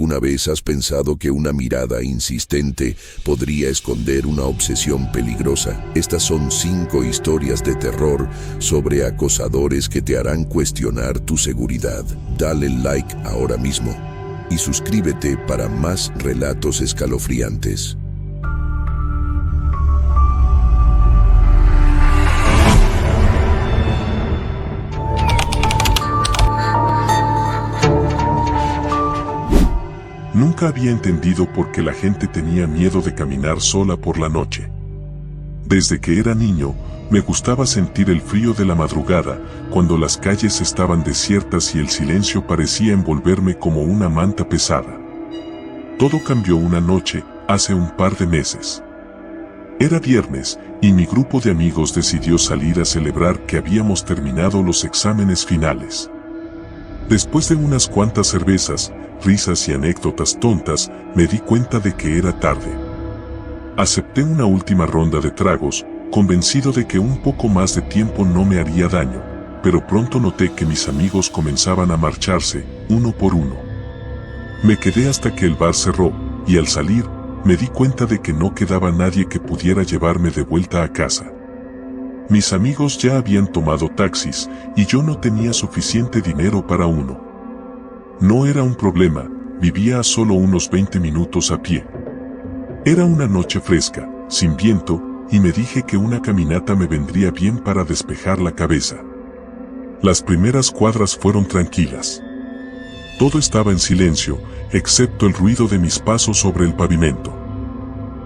¿Alguna vez has pensado que una mirada insistente podría esconder una obsesión peligrosa? Estas son 5 historias de terror sobre acosadores que te harán cuestionar tu seguridad. Dale like ahora mismo y suscríbete para más relatos escalofriantes. Nunca había entendido por qué la gente tenía miedo de caminar sola por la noche. Desde que era niño, me gustaba sentir el frío de la madrugada, cuando las calles estaban desiertas y el silencio parecía envolverme como una manta pesada. Todo cambió una noche, hace un par de meses. Era viernes, y mi grupo de amigos decidió salir a celebrar que habíamos terminado los exámenes finales. Después de unas cuantas cervezas, risas y anécdotas tontas, me di cuenta de que era tarde. Acepté una última ronda de tragos, convencido de que un poco más de tiempo no me haría daño, pero pronto noté que mis amigos comenzaban a marcharse, uno por uno. Me quedé hasta que el bar cerró, y al salir, me di cuenta de que no quedaba nadie que pudiera llevarme de vuelta a casa. Mis amigos ya habían tomado taxis, y yo no tenía suficiente dinero para uno. No era un problema, vivía a solo unos 20 minutos a pie. Era una noche fresca, sin viento, y me dije que una caminata me vendría bien para despejar la cabeza. Las primeras cuadras fueron tranquilas. Todo estaba en silencio, excepto el ruido de mis pasos sobre el pavimento.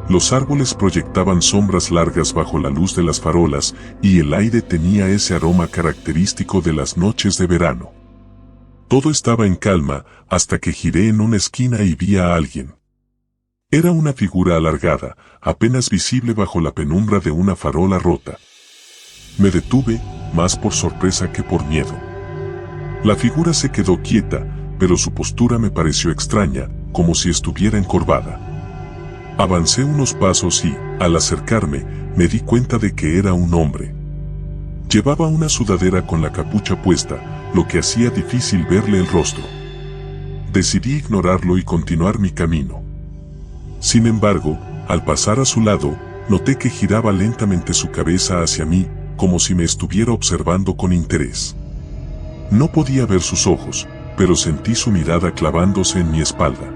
Los árboles proyectaban sombras largas bajo la luz de las farolas, y el aire tenía ese aroma característico de las noches de verano. Todo estaba en calma, hasta que giré en una esquina y vi a alguien. Era una figura alargada, apenas visible bajo la penumbra de una farola rota. Me detuve, más por sorpresa que por miedo. La figura se quedó quieta, pero su postura me pareció extraña, como si estuviera encorvada. Avancé unos pasos y, al acercarme, me di cuenta de que era un hombre. Llevaba una sudadera con la capucha puesta, lo que hacía difícil verle el rostro. Decidí ignorarlo y continuar mi camino. Sin embargo, al pasar a su lado, noté que giraba lentamente su cabeza hacia mí, como si me estuviera observando con interés. No podía ver sus ojos, pero sentí su mirada clavándose en mi espalda.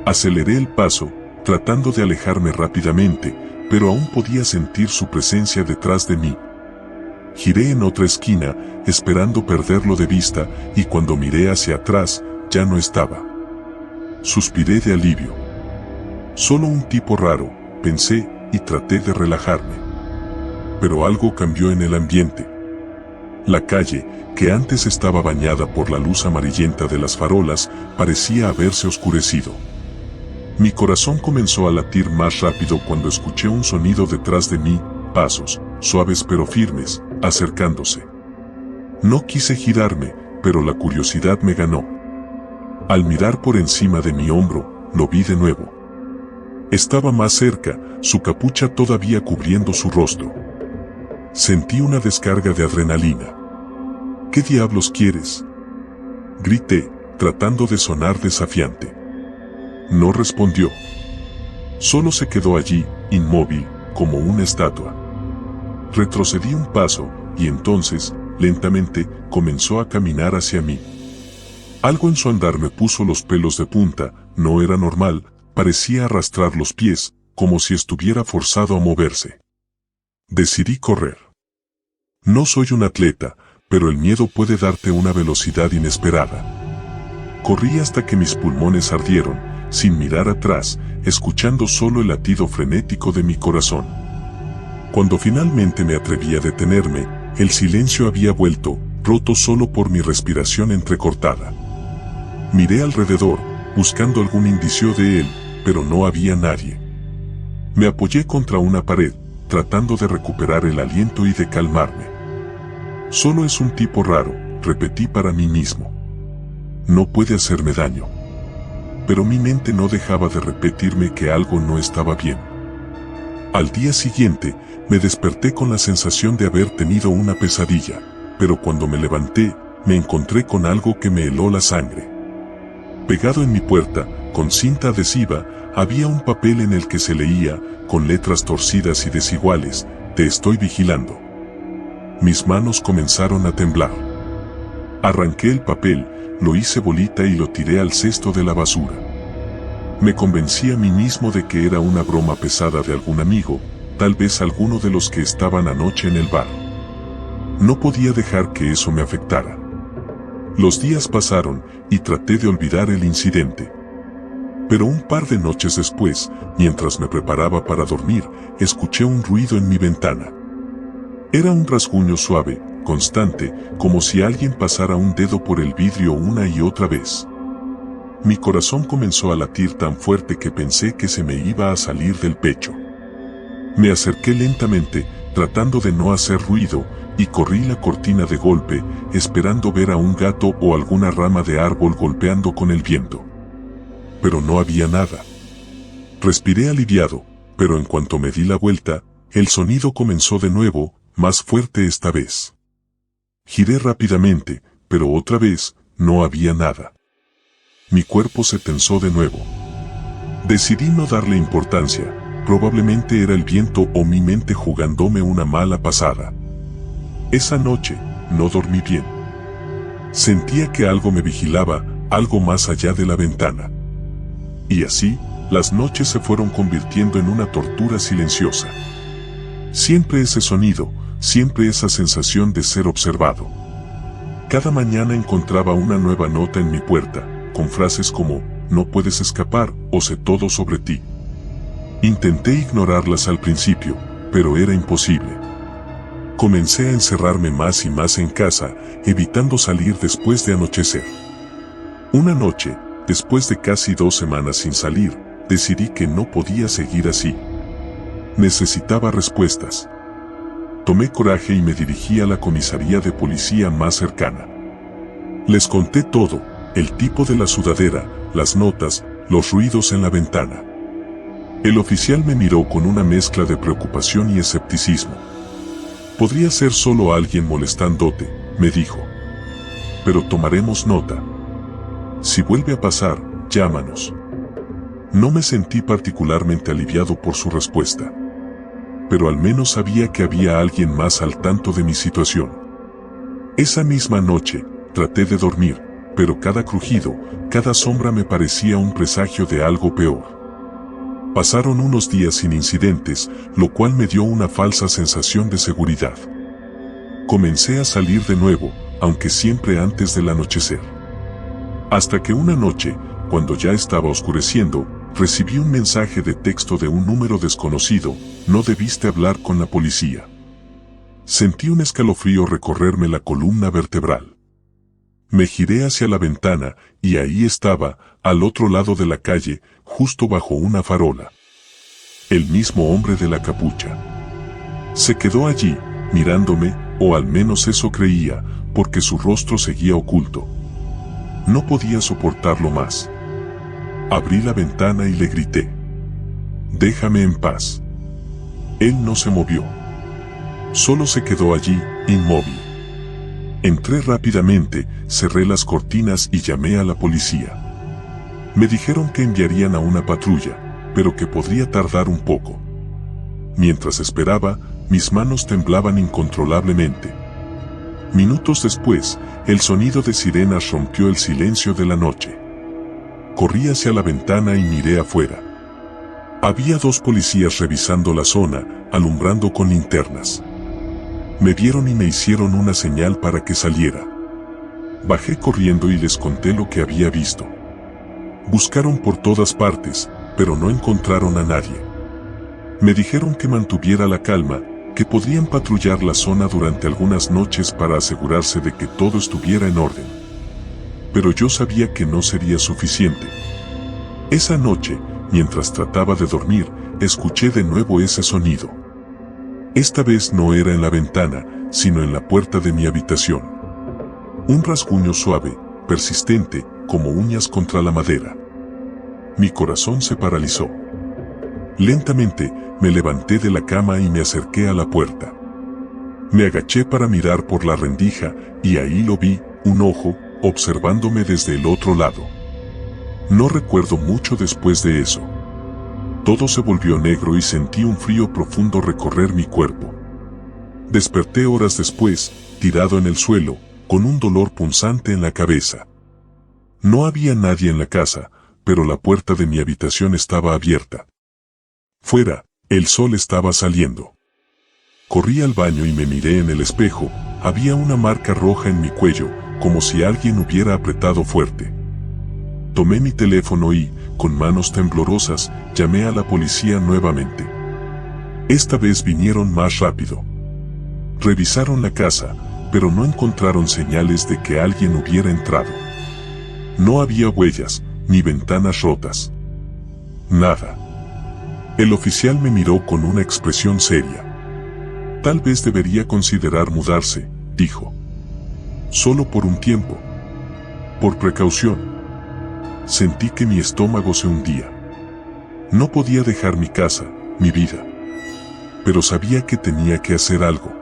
Aceleré el paso, tratando de alejarme rápidamente, pero aún podía sentir su presencia detrás de mí. Giré en otra esquina, esperando perderlo de vista, y cuando miré hacia atrás, ya no estaba. Suspiré de alivio. Solo un tipo raro, pensé, y traté de relajarme. Pero algo cambió en el ambiente. La calle, que antes estaba bañada por la luz amarillenta de las farolas, parecía haberse oscurecido. Mi corazón comenzó a latir más rápido cuando escuché un sonido detrás de mí, pasos, suaves pero firmes, acercándose. No quise girarme, pero la curiosidad me ganó. Al mirar por encima de mi hombro, lo vi de nuevo. Estaba más cerca, su capucha todavía cubriendo su rostro. Sentí una descarga de adrenalina. ¿Qué diablos quieres?, grité, tratando de sonar desafiante. No respondió. Solo se quedó allí, inmóvil, como una estatua. Retrocedí un paso, y entonces, lentamente, comenzó a caminar hacia mí. Algo en su andar me puso los pelos de punta, no era normal, parecía arrastrar los pies, como si estuviera forzado a moverse. Decidí correr. No soy un atleta, pero el miedo puede darte una velocidad inesperada. Corrí hasta que mis pulmones ardieron, sin mirar atrás, escuchando solo el latido frenético de mi corazón. Cuando finalmente me atreví a detenerme, el silencio había vuelto, roto solo por mi respiración entrecortada. Miré alrededor, buscando algún indicio de él, pero no había nadie. Me apoyé contra una pared, tratando de recuperar el aliento y de calmarme. Solo es un tipo raro, repetí para mí mismo. No puede hacerme daño. Pero mi mente no dejaba de repetirme que algo no estaba bien. Al día siguiente, me desperté con la sensación de haber tenido una pesadilla, pero cuando me levanté, me encontré con algo que me heló la sangre. Pegado en mi puerta, con cinta adhesiva, había un papel en el que se leía, con letras torcidas y desiguales: "Te estoy vigilando". Mis manos comenzaron a temblar. Arranqué el papel, lo hice bolita y lo tiré al cesto de la basura. Me convencí a mí mismo de que era una broma pesada de algún amigo, tal vez alguno de los que estaban anoche en el bar. No podía dejar que eso me afectara. Los días pasaron y traté de olvidar el incidente. Pero un par de noches después, mientras me preparaba para dormir, escuché un ruido en mi ventana. Era un rasguño suave, constante, como si alguien pasara un dedo por el vidrio una y otra vez. Mi corazón comenzó a latir tan fuerte que pensé que se me iba a salir del pecho. Me acerqué lentamente, tratando de no hacer ruido, y corrí la cortina de golpe, esperando ver a un gato o alguna rama de árbol golpeando con el viento. Pero no había nada. Respiré aliviado, pero en cuanto me di la vuelta, el sonido comenzó de nuevo, más fuerte esta vez. Giré rápidamente, pero otra vez, no había nada. Mi cuerpo se tensó de nuevo. Decidí no darle importancia, probablemente era el viento o mi mente jugándome una mala pasada. Esa noche, no dormí bien. Sentía que algo me vigilaba, algo más allá de la ventana. Y así, las noches se fueron convirtiendo en una tortura silenciosa. Siempre ese sonido, siempre esa sensación de ser observado. Cada mañana encontraba una nueva nota en mi puerta, con frases como: "No puedes escapar" o "Sé todo sobre ti". Intenté ignorarlas al principio, pero era imposible. Comencé a encerrarme más y más en casa, evitando salir después de anochecer. Una noche, después de casi 2 semanas sin salir, decidí que no podía seguir así. Necesitaba respuestas. Tomé coraje y me dirigí a la comisaría de policía más cercana. Les conté todo: el tipo de la sudadera, las notas, los ruidos en la ventana. El oficial me miró con una mezcla de preocupación y escepticismo. "Podría ser solo alguien molestándote", me dijo. "Pero tomaremos nota. Si vuelve a pasar, llámanos". No me sentí particularmente aliviado por su respuesta. Pero al menos sabía que había alguien más al tanto de mi situación. Esa misma noche, traté de dormir, pero cada crujido, cada sombra me parecía un presagio de algo peor. Pasaron unos días sin incidentes, lo cual me dio una falsa sensación de seguridad. Comencé a salir de nuevo, aunque siempre antes del anochecer. Hasta que una noche, cuando ya estaba oscureciendo, recibí un mensaje de texto de un número desconocido: "No debiste hablar con la policía". Sentí un escalofrío recorrerme la columna vertebral. Me giré hacia la ventana, y ahí estaba, al otro lado de la calle, justo bajo una farola. El mismo hombre de la capucha. Se quedó allí, mirándome, o al menos eso creía, porque su rostro seguía oculto. No podía soportarlo más. Abrí la ventana y le grité: "Déjame en paz". Él no se movió. Solo se quedó allí, inmóvil. Entré rápidamente, cerré las cortinas y llamé a la policía. Me dijeron que enviarían a una patrulla, pero que podría tardar un poco. Mientras esperaba, mis manos temblaban incontrolablemente. Minutos después, el sonido de sirenas rompió el silencio de la noche. Corrí hacia la ventana y miré afuera. Había 2 policías revisando la zona, alumbrando con linternas. Me vieron y me hicieron una señal para que saliera. Bajé corriendo y les conté lo que había visto. Buscaron por todas partes, pero no encontraron a nadie. Me dijeron que mantuviera la calma, que podrían patrullar la zona durante algunas noches para asegurarse de que todo estuviera en orden. Pero yo sabía que no sería suficiente. Esa noche, mientras trataba de dormir, escuché de nuevo ese sonido. Esta vez no era en la ventana, sino en la puerta de mi habitación. Un rasguño suave, persistente, como uñas contra la madera. Mi corazón se paralizó. Lentamente, me levanté de la cama y me acerqué a la puerta. Me agaché para mirar por la rendija, y ahí lo vi, un ojo, observándome desde el otro lado. No recuerdo mucho después de eso. Todo se volvió negro y sentí un frío profundo recorrer mi cuerpo. Desperté horas después, tirado en el suelo, con un dolor punzante en la cabeza. No había nadie en la casa, pero la puerta de mi habitación estaba abierta. Fuera, el sol estaba saliendo. Corrí al baño y me miré en el espejo. Había una marca roja en mi cuello, como si alguien hubiera apretado fuerte. Tomé mi teléfono y, con manos temblorosas, llamé a la policía nuevamente. Esta vez vinieron más rápido. Revisaron la casa, pero no encontraron señales de que alguien hubiera entrado. No había huellas, ni ventanas rotas. Nada. El oficial me miró con una expresión seria. Tal vez debería considerar mudarse, dijo. Solo por un tiempo. Por precaución. Sentí que mi estómago se hundía. No podía dejar mi casa, mi vida. Pero sabía que tenía que hacer algo.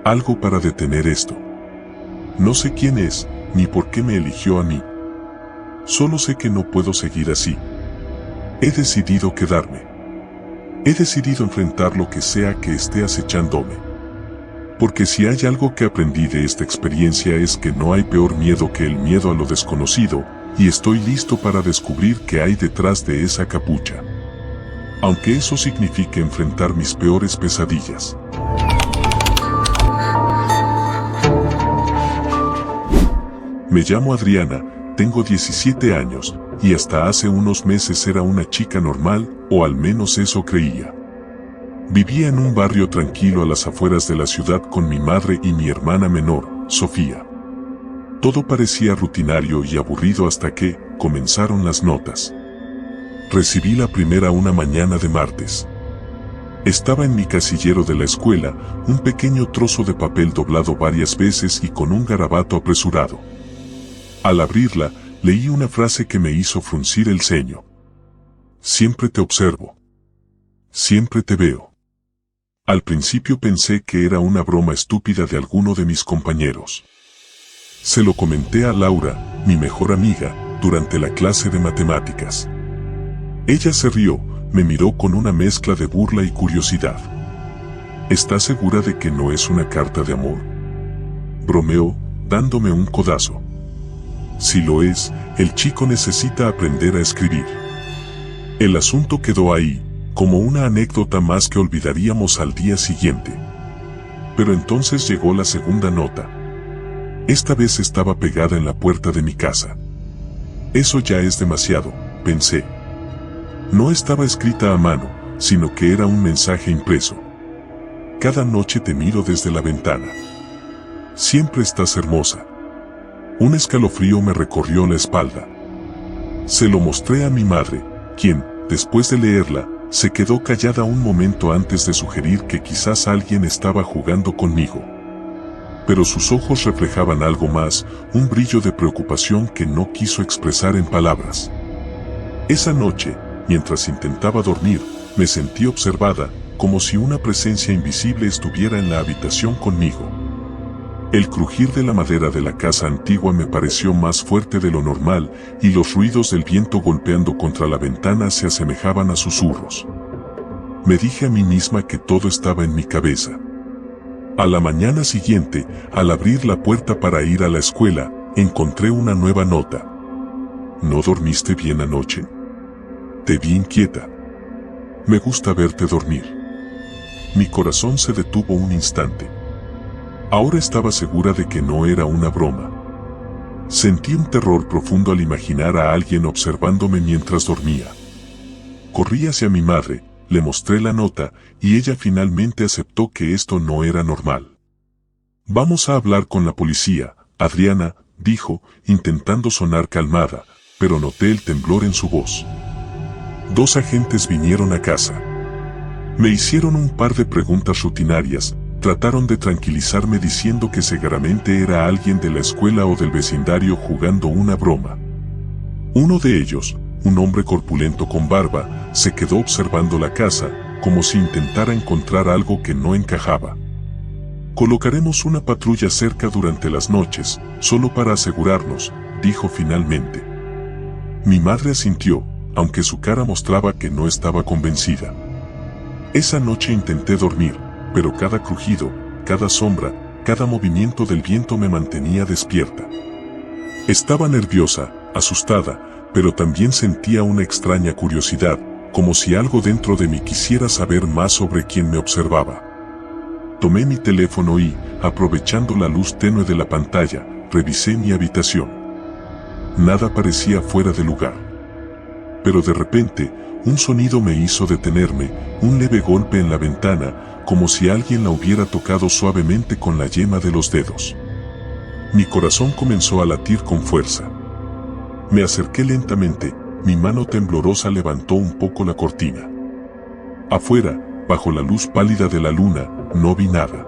Algo para detener esto. No sé quién es, ni por qué me eligió a mí. Solo sé que no puedo seguir así. He decidido quedarme. He decidido enfrentar lo que sea que esté acechándome. Porque si hay algo que aprendí de esta experiencia es que no hay peor miedo que el miedo a lo desconocido, y estoy listo para descubrir qué hay detrás de esa capucha. Aunque eso signifique enfrentar mis peores pesadillas. Me llamo Adriana, tengo 17 años, y hasta hace unos meses era una chica normal, o al menos eso creía. Vivía en un barrio tranquilo a las afueras de la ciudad con mi madre y mi hermana menor, Sofía. Todo parecía rutinario y aburrido hasta que comenzaron las notas. Recibí la primera una mañana de martes. Estaba en mi casillero de la escuela, un pequeño trozo de papel doblado varias veces y con un garabato apresurado. Al abrirla, leí una frase que me hizo fruncir el ceño. Siempre te observo. Siempre te veo. Al principio pensé que era una broma estúpida de alguno de mis compañeros. Se lo comenté a Laura, mi mejor amiga, durante la clase de matemáticas. Ella se rió, me miró con una mezcla de burla y curiosidad. ¿Estás segura de que no es una carta de amor?, bromeó, dándome un codazo. Si lo es, el chico necesita aprender a escribir. El asunto quedó ahí, como una anécdota más que olvidaríamos al día siguiente. Pero entonces llegó la segunda nota. Esta vez estaba pegada en la puerta de mi casa. Eso ya es demasiado, pensé. No estaba escrita a mano, sino que era un mensaje impreso. Cada noche te miro desde la ventana. Siempre estás hermosa. Un escalofrío me recorrió la espalda. Se lo mostré a mi madre, quien, después de leerla, se quedó callada un momento antes de sugerir que quizás alguien estaba jugando conmigo. Pero sus ojos reflejaban algo más, un brillo de preocupación que no quiso expresar en palabras. Esa noche, mientras intentaba dormir, me sentí observada, como si una presencia invisible estuviera en la habitación conmigo. El crujir de la madera de la casa antigua me pareció más fuerte de lo normal, y los ruidos del viento golpeando contra la ventana se asemejaban a susurros. Me dije a mí misma que todo estaba en mi cabeza. A la mañana siguiente, al abrir la puerta para ir a la escuela, encontré una nueva nota. ¿No dormiste bien anoche? Te vi inquieta. Me gusta verte dormir. Mi corazón se detuvo un instante. Ahora estaba segura de que no era una broma. Sentí un terror profundo al imaginar a alguien observándome mientras dormía. Corrí hacia mi madre, le mostré la nota, y ella finalmente aceptó que esto no era normal. Vamos a hablar con la policía, Adriana, dijo, intentando sonar calmada, pero noté el temblor en su voz. 2 agentes vinieron a casa. Me hicieron un par de preguntas rutinarias, trataron de tranquilizarme diciendo que seguramente era alguien de la escuela o del vecindario jugando una broma. Uno de ellos, un hombre corpulento con barba, se quedó observando la casa, como si intentara encontrar algo que no encajaba. Colocaremos una patrulla cerca durante las noches, solo para asegurarnos, dijo finalmente. Mi madre asintió, aunque su cara mostraba que no estaba convencida. Esa noche intenté dormir, pero cada crujido, cada sombra, cada movimiento del viento me mantenía despierta. Estaba nerviosa, asustada, pero también sentía una extraña curiosidad, como si algo dentro de mí quisiera saber más sobre quien me observaba. Tomé mi teléfono y, aprovechando la luz tenue de la pantalla, revisé mi habitación. Nada parecía fuera de lugar. Pero de repente, un sonido me hizo detenerme, un leve golpe en la ventana, como si alguien la hubiera tocado suavemente con la yema de los dedos. Mi corazón comenzó a latir con fuerza. Me acerqué lentamente, mi mano temblorosa levantó un poco la cortina. Afuera, bajo la luz pálida de la luna, no vi nada.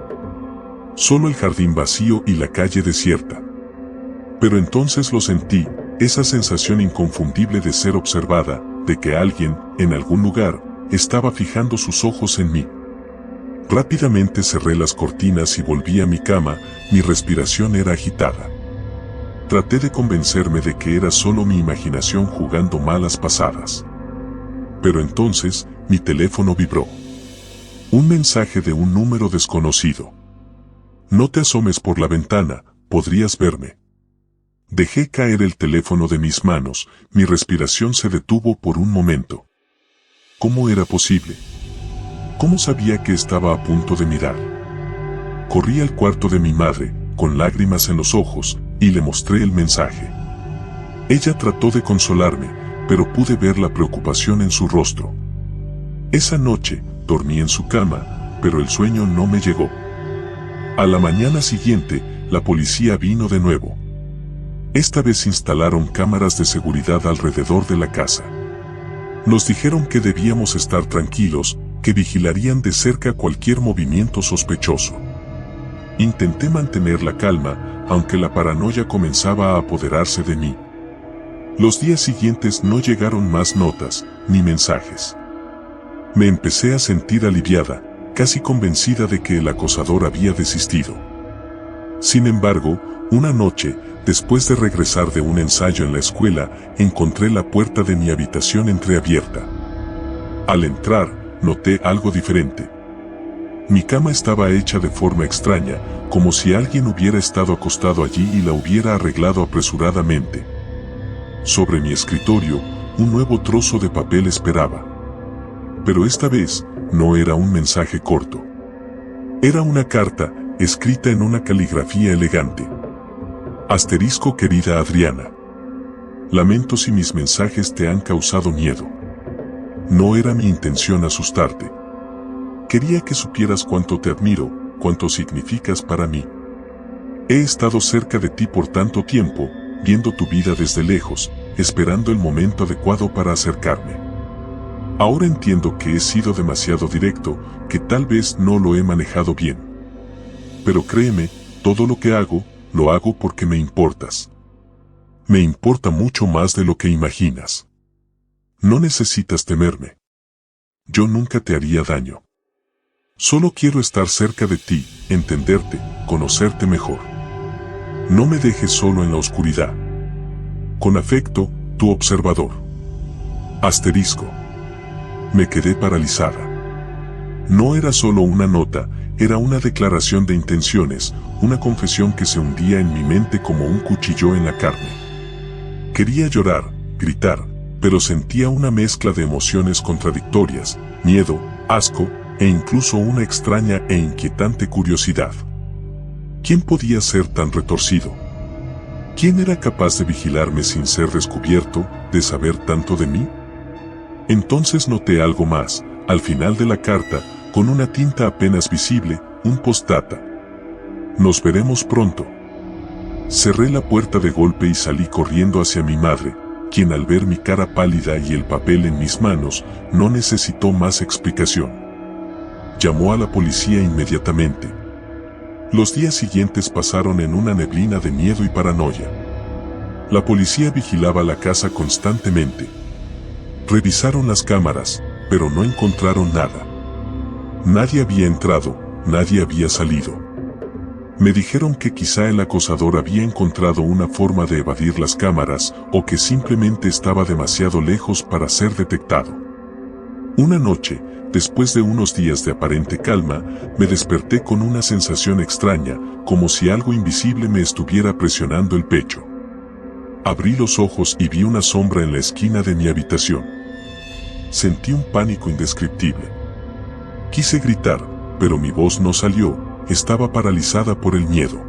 Solo el jardín vacío y la calle desierta. Pero entonces lo sentí, esa sensación inconfundible de ser observada, de que alguien, en algún lugar, estaba fijando sus ojos en mí. Rápidamente cerré las cortinas y volví a mi cama, mi respiración era agitada. Traté de convencerme de que era solo mi imaginación jugando malas pasadas. Pero entonces, mi teléfono vibró. Un mensaje de un número desconocido. No te asomes por la ventana, podrías verme. Dejé caer el teléfono de mis manos, mi respiración se detuvo por un momento. ¿Cómo era posible? ¿Cómo sabía que estaba a punto de mirar? Corrí al cuarto de mi madre, con lágrimas en los ojos, y le mostré el mensaje. Ella trató de consolarme, pero pude ver la preocupación en su rostro. Esa noche, dormí en su cama, pero el sueño no me llegó. A la mañana siguiente, la policía vino de nuevo. Esta vez instalaron cámaras de seguridad alrededor de la casa. Nos dijeron que debíamos estar tranquilos, que vigilarían de cerca cualquier movimiento sospechoso. Intenté mantener la calma, aunque la paranoia comenzaba a apoderarse de mí. Los días siguientes no llegaron más notas, ni mensajes. Me empecé a sentir aliviada, casi convencida de que el acosador había desistido. Sin embargo, una noche, después de regresar de un ensayo en la escuela, encontré la puerta de mi habitación entreabierta. Al entrar, noté algo diferente. Mi cama estaba hecha de forma extraña, como si alguien hubiera estado acostado allí y la hubiera arreglado apresuradamente. Sobre mi escritorio, un nuevo trozo de papel esperaba. Pero esta vez, no era un mensaje corto. Era una carta, escrita en una caligrafía elegante. Asterisco querida Adriana. Lamento si mis mensajes te han causado miedo. No era mi intención asustarte. Quería que supieras cuánto te admiro, cuánto significas para mí. He estado cerca de ti por tanto tiempo, viendo tu vida desde lejos, esperando el momento adecuado para acercarme. Ahora entiendo que he sido demasiado directo, que tal vez no lo he manejado bien. Pero créeme, todo lo que hago, lo hago porque me importas. Me importa mucho más de lo que imaginas. No necesitas temerme. Yo nunca te haría daño. Solo quiero estar cerca de ti, entenderte, conocerte mejor. No me dejes solo en la oscuridad. Con afecto, tu observador. Asterisco. Me quedé paralizada. No era solo una nota, era una declaración de intenciones, una confesión que se hundía en mi mente como un cuchillo en la carne. Quería llorar, gritar, pero sentía una mezcla de emociones contradictorias, miedo, asco, e incluso una extraña e inquietante curiosidad. ¿Quién podía ser tan retorcido? ¿Quién era capaz de vigilarme sin ser descubierto, de saber tanto de mí? Entonces noté algo más, al final de la carta, con una tinta apenas visible, un postdata. Nos veremos pronto. Cerré la puerta de golpe y salí corriendo hacia mi madre, quien al ver mi cara pálida y el papel en mis manos, no necesitó más explicación. Llamó a la policía inmediatamente. Los días siguientes pasaron en una neblina de miedo y paranoia. La policía vigilaba la casa constantemente. Revisaron las cámaras, pero no encontraron nada. Nadie había entrado, nadie había salido. Me dijeron que quizá el acosador había encontrado una forma de evadir las cámaras o que simplemente estaba demasiado lejos para ser detectado. Una noche, después de unos días de aparente calma, me desperté con una sensación extraña, como si algo invisible me estuviera presionando el pecho. Abrí los ojos y vi una sombra en la esquina de mi habitación. Sentí un pánico indescriptible. Quise gritar, pero mi voz no salió. Estaba paralizada por el miedo.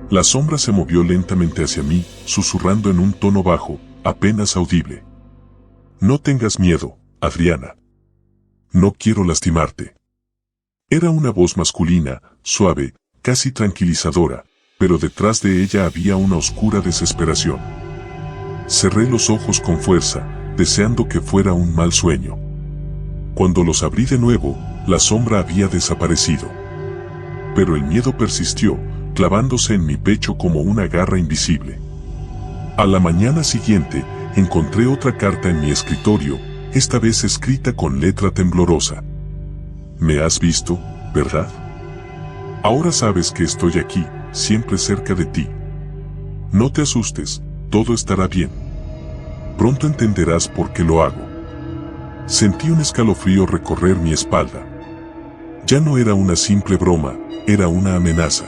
La sombra se movió lentamente hacia mí, susurrando en un tono bajo, apenas audible. No tengas miedo, Adriana. No quiero lastimarte. Era una voz masculina, suave, casi tranquilizadora, pero detrás de ella había una oscura desesperación. Cerré los ojos con fuerza, deseando que fuera un mal sueño. Cuando los abrí de nuevo, la sombra había desaparecido. Pero el miedo persistió, clavándose en mi pecho como una garra invisible. A la mañana siguiente, encontré otra carta en mi escritorio, esta vez escrita con letra temblorosa. Me has visto, ¿verdad? Ahora sabes que estoy aquí, siempre cerca de ti. No te asustes, todo estará bien. Pronto entenderás por qué lo hago. Sentí un escalofrío recorrer mi espalda. Ya no era una simple broma, era una amenaza.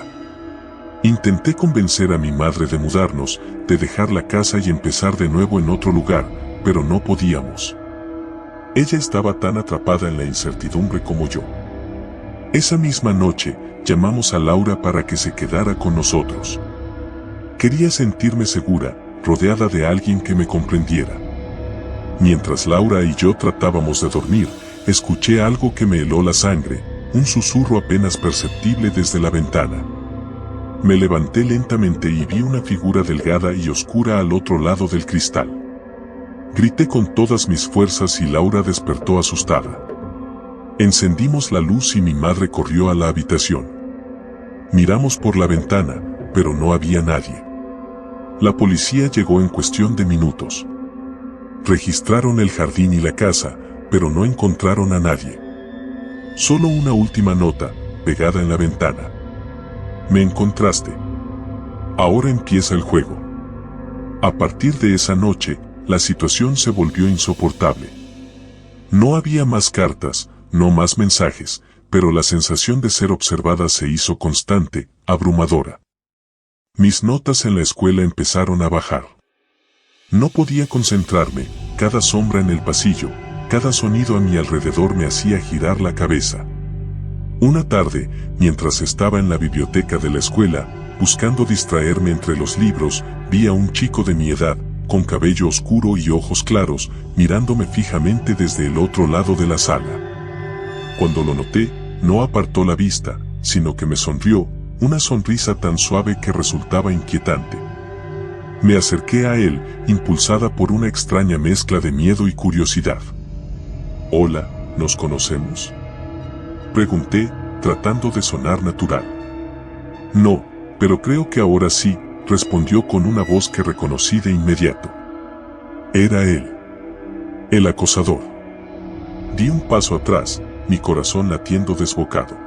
Intenté convencer a mi madre de mudarnos, de dejar la casa y empezar de nuevo en otro lugar, pero no podíamos. Ella estaba tan atrapada en la incertidumbre como yo. Esa misma noche, llamamos a Laura para que se quedara con nosotros. Quería sentirme segura, rodeada de alguien que me comprendiera. Mientras Laura y yo tratábamos de dormir, escuché algo que me heló la sangre, un susurro apenas perceptible desde la ventana. Me levanté lentamente y vi una figura delgada y oscura al otro lado del cristal. Grité con todas mis fuerzas y Laura despertó asustada. Encendimos la luz y mi madre corrió a la habitación. Miramos por la ventana, pero no había nadie. La policía llegó en cuestión de minutos. Registraron el jardín y la casa, pero no encontraron a nadie. Solo una última nota, pegada en la ventana. Me encontraste. Ahora empieza el juego. A partir de esa noche, la situación se volvió insoportable. No había más cartas, no más mensajes, pero la sensación de ser observada se hizo constante, abrumadora. Mis notas en la escuela empezaron a bajar. No podía concentrarme, cada sombra en el pasillo, cada sonido a mi alrededor me hacía girar la cabeza. Una tarde, mientras estaba en la biblioteca de la escuela, buscando distraerme entre los libros, vi a un chico de mi edad, con cabello oscuro y ojos claros, mirándome fijamente desde el otro lado de la sala. Cuando lo noté, no apartó la vista, sino que me sonrió, una sonrisa tan suave que resultaba inquietante. Me acerqué a él, impulsada por una extraña mezcla de miedo y curiosidad. «Hola, ¿nos conocemos?», pregunté, tratando de sonar natural. «No, pero creo que ahora sí», respondió con una voz que reconocí de inmediato. Era él. El acosador. Di un paso atrás, mi corazón latiendo desbocado.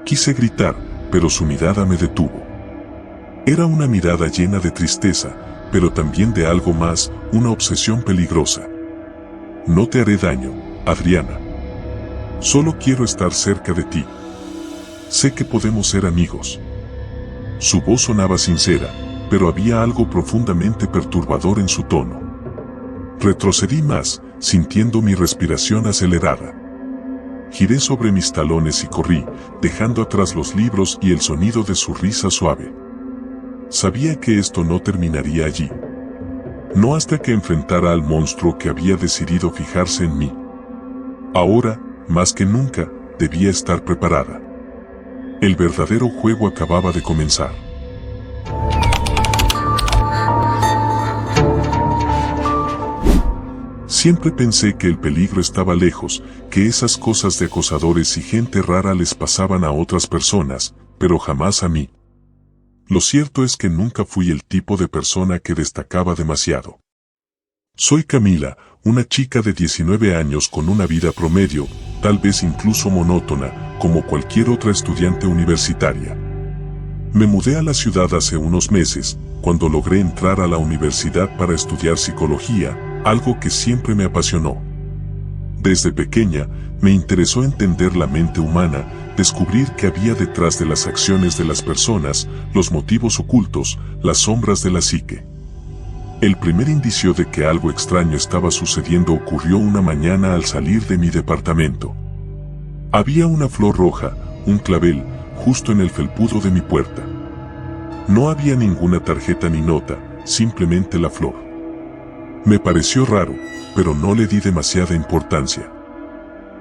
Quise gritar, pero su mirada me detuvo. Era una mirada llena de tristeza, pero también de algo más, una obsesión peligrosa. «No te haré daño, Adriana. Solo quiero estar cerca de ti. Sé que podemos ser amigos». Su voz sonaba sincera, pero había algo profundamente perturbador en su tono. Retrocedí más, sintiendo mi respiración acelerada. Giré sobre mis talones y corrí, dejando atrás los libros y el sonido de su risa suave. Sabía que esto no terminaría allí. No hasta que enfrentara al monstruo que había decidido fijarse en mí. Ahora, más que nunca, debía estar preparada. El verdadero juego acababa de comenzar. Siempre pensé que el peligro estaba lejos, que esas cosas de acosadores y gente rara les pasaban a otras personas, pero jamás a mí. Lo cierto es que nunca fui el tipo de persona que destacaba demasiado. Soy Camila, una chica de 19 años con una vida promedio, tal vez incluso monótona, como cualquier otra estudiante universitaria. Me mudé a la ciudad hace unos meses, cuando logré entrar a la universidad para estudiar psicología, algo que siempre me apasionó. Desde pequeña, me interesó entender la mente humana, descubrir qué había detrás de las acciones de las personas, los motivos ocultos, las sombras de la psique. El primer indicio de que algo extraño estaba sucediendo ocurrió una mañana al salir de mi departamento. Había una flor roja, un clavel, justo en el felpudo de mi puerta. No había ninguna tarjeta ni nota, simplemente la flor. Me pareció raro, pero no le di demasiada importancia.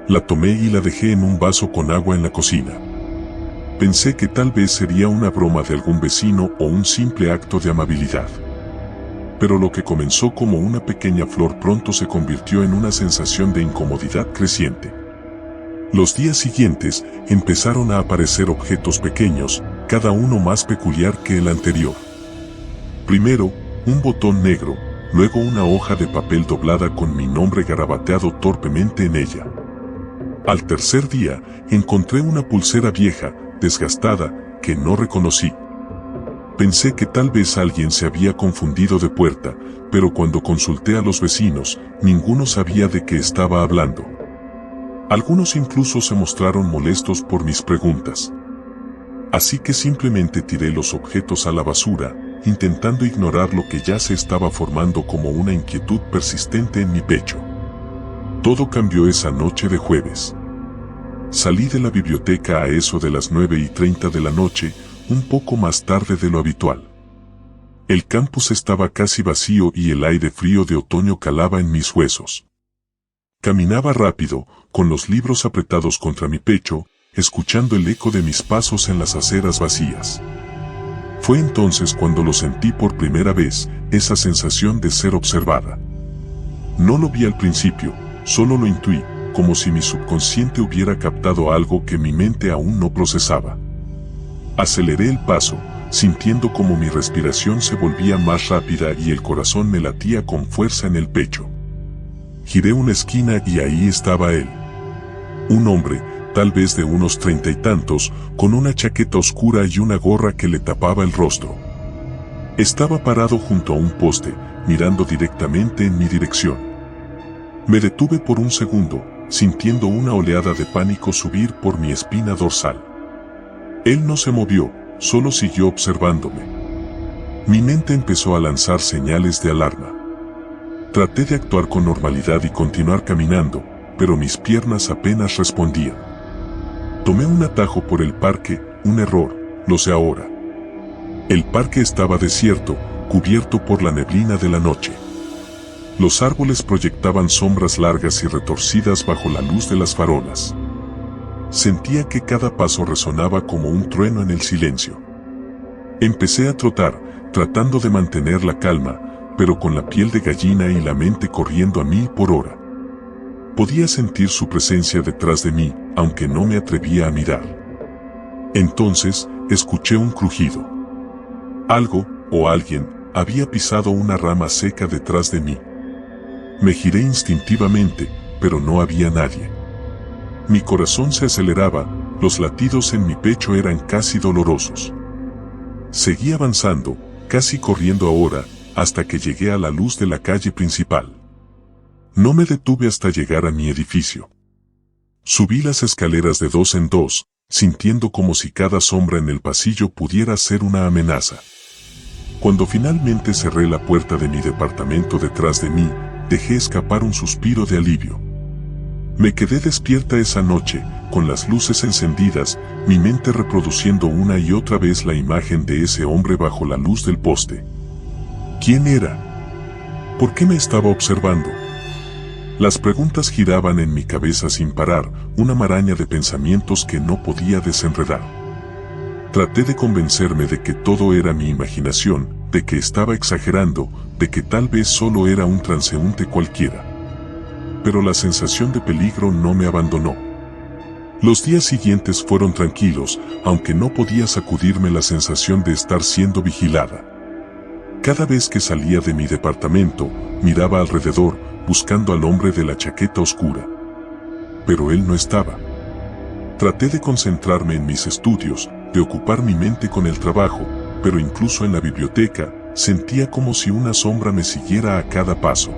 La tomé y la dejé en un vaso con agua en la cocina. Pensé que tal vez sería una broma de algún vecino o un simple acto de amabilidad. Pero lo que comenzó como una pequeña flor pronto se convirtió en una sensación de incomodidad creciente. Los días siguientes empezaron a aparecer objetos pequeños, cada uno más peculiar que el anterior. Primero, un botón negro, luego una hoja de papel doblada con mi nombre garabateado torpemente en ella. Al tercer día, encontré una pulsera vieja, desgastada, que no reconocí. Pensé que tal vez alguien se había confundido de puerta, pero cuando consulté a los vecinos, ninguno sabía de qué estaba hablando. Algunos incluso se mostraron molestos por mis preguntas. Así que simplemente tiré los objetos a la basura, intentando ignorar lo que ya se estaba formando como una inquietud persistente en mi pecho. Todo cambió esa noche de jueves. Salí de la biblioteca a eso de las 9:30 de la noche, un poco más tarde de lo habitual. El campus estaba casi vacío y el aire frío de otoño calaba en mis huesos. Caminaba rápido, con los libros apretados contra mi pecho, escuchando el eco de mis pasos en las aceras vacías. Fue entonces cuando lo sentí por primera vez, esa sensación de ser observada. No lo vi al principio, solo lo intuí, como si mi subconsciente hubiera captado algo que mi mente aún no procesaba. Aceleré el paso, sintiendo como mi respiración se volvía más rápida y el corazón me latía con fuerza en el pecho. Giré una esquina y ahí estaba él. Un hombre, tal vez de unos 30 y tantos, con una chaqueta oscura y una gorra que le tapaba el rostro. Estaba parado junto a un poste, mirando directamente en mi dirección. Me detuve por un segundo, sintiendo una oleada de pánico subir por mi espina dorsal. Él no se movió, solo siguió observándome. Mi mente empezó a lanzar señales de alarma. Traté de actuar con normalidad y continuar caminando, pero mis piernas apenas respondían. Tomé un atajo por el parque, un error, lo sé ahora. El parque estaba desierto, cubierto por la neblina de la noche. Los árboles proyectaban sombras largas y retorcidas bajo la luz de las farolas. Sentía que cada paso resonaba como un trueno en el silencio. Empecé a trotar, tratando de mantener la calma, pero con la piel de gallina y la mente corriendo a 1000 por hora. Podía sentir su presencia detrás de mí, aunque no me atrevía a mirar. Entonces, escuché un crujido. Algo, o alguien, había pisado una rama seca detrás de mí. Me giré instintivamente, pero no había nadie. Mi corazón se aceleraba, los latidos en mi pecho eran casi dolorosos. Seguí avanzando, casi corriendo ahora, hasta que llegué a la luz de la calle principal. No me detuve hasta llegar a mi edificio. Subí las escaleras de 2 en 2, sintiendo como si cada sombra en el pasillo pudiera ser una amenaza. Cuando finalmente cerré la puerta de mi departamento detrás de mí, dejé escapar un suspiro de alivio. Me quedé despierta esa noche, con las luces encendidas, mi mente reproduciendo una y otra vez la imagen de ese hombre bajo la luz del poste. ¿Quién era? ¿Por qué me estaba observando? Las preguntas giraban en mi cabeza sin parar, una maraña de pensamientos que no podía desenredar. Traté de convencerme de que todo era mi imaginación, de que estaba exagerando, de que tal vez solo era un transeúnte cualquiera. Pero la sensación de peligro no me abandonó. Los días siguientes fueron tranquilos, aunque no podía sacudirme la sensación de estar siendo vigilada. Cada vez que salía de mi departamento, miraba alrededor, buscando al hombre de la chaqueta oscura. Pero él no estaba. Traté de concentrarme en mis estudios, de ocupar mi mente con el trabajo, pero incluso en la biblioteca, sentía como si una sombra me siguiera a cada paso.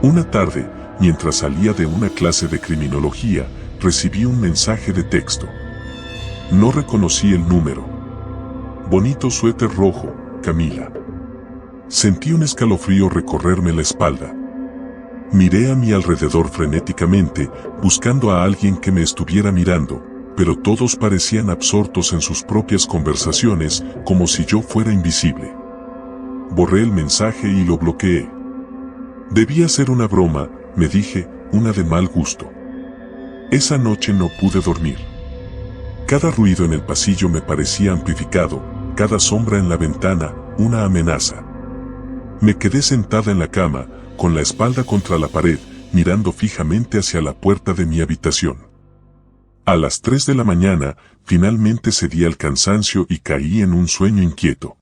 Una tarde, mientras salía de una clase de criminología, recibí un mensaje de texto. No reconocí el número. Bonito suéter rojo, Camila. Sentí un escalofrío recorrerme la espalda. Miré a mi alrededor frenéticamente, buscando a alguien que me estuviera mirando, pero todos parecían absortos en sus propias conversaciones, como si yo fuera invisible. Borré el mensaje y lo bloqueé. Debía ser una broma, me dije, una de mal gusto. Esa noche no pude dormir. Cada ruido en el pasillo me parecía amplificado, cada sombra en la ventana, una amenaza. Me quedé sentada en la cama, con la espalda contra la pared, mirando fijamente hacia la puerta de mi habitación. A las 3 de la mañana, finalmente cedí al cansancio y caí en un sueño inquieto.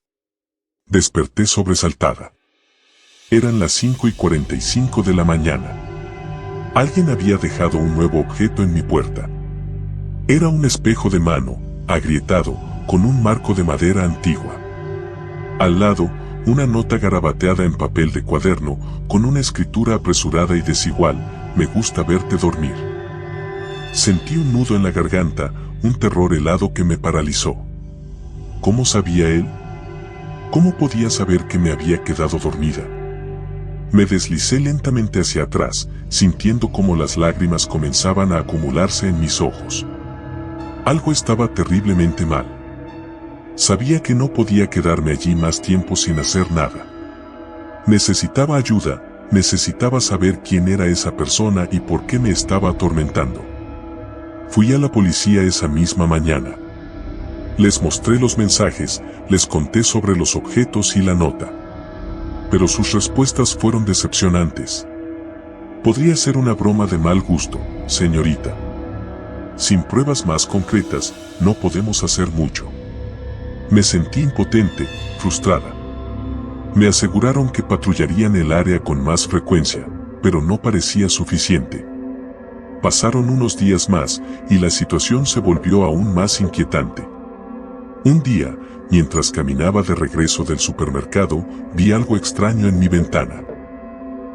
Desperté sobresaltada. Eran las 5:45 de la mañana. Alguien había dejado un nuevo objeto en mi puerta. Era un espejo de mano, agrietado, con un marco de madera antigua. Al lado, una nota garabateada en papel de cuaderno, con una escritura apresurada y desigual: me gusta verte dormir. Sentí un nudo en la garganta, un terror helado que me paralizó. ¿Cómo sabía él? ¿Cómo podía saber que me había quedado dormida? Me deslicé lentamente hacia atrás, sintiendo cómo las lágrimas comenzaban a acumularse en mis ojos. Algo estaba terriblemente mal. Sabía que no podía quedarme allí más tiempo sin hacer nada. Necesitaba ayuda, necesitaba saber quién era esa persona y por qué me estaba atormentando. Fui a la policía esa misma mañana. Les mostré los mensajes, les conté sobre los objetos y la nota. Pero sus respuestas fueron decepcionantes. Podría ser una broma de mal gusto, señorita. Sin pruebas más concretas, no podemos hacer mucho. Me sentí impotente, frustrada. Me aseguraron que patrullarían el área con más frecuencia, pero no parecía suficiente. Pasaron unos días más, y la situación se volvió aún más inquietante. Un día, mientras caminaba de regreso del supermercado, vi algo extraño en mi ventana.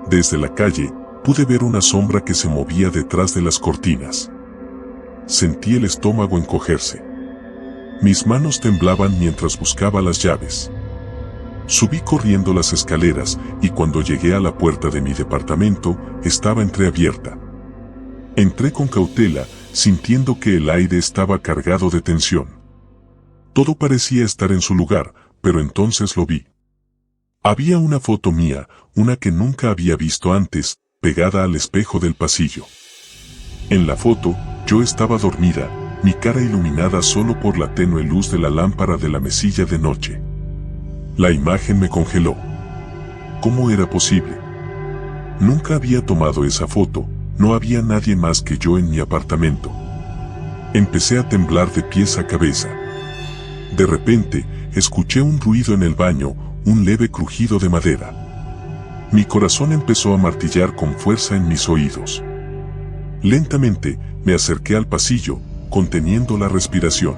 Desde la calle, pude ver una sombra que se movía detrás de las cortinas. Sentí el estómago encogerse. Mis manos temblaban mientras buscaba las llaves. Subí corriendo las escaleras, y cuando llegué a la puerta de mi departamento, estaba entreabierta. Entré con cautela, sintiendo que el aire estaba cargado de tensión. Todo parecía estar en su lugar, pero entonces lo vi. Había una foto mía, una que nunca había visto antes, pegada al espejo del pasillo. En la foto, yo estaba dormida, mi cara iluminada solo por la tenue luz de la lámpara de la mesilla de noche. La imagen me congeló. ¿Cómo era posible? Nunca había tomado esa foto, no había nadie más que yo en mi apartamento. Empecé a temblar de pies a cabeza. De repente, escuché un ruido en el baño, un leve crujido de madera. Mi corazón empezó a martillar con fuerza en mis oídos. Lentamente, me acerqué al pasillo, conteniendo la respiración.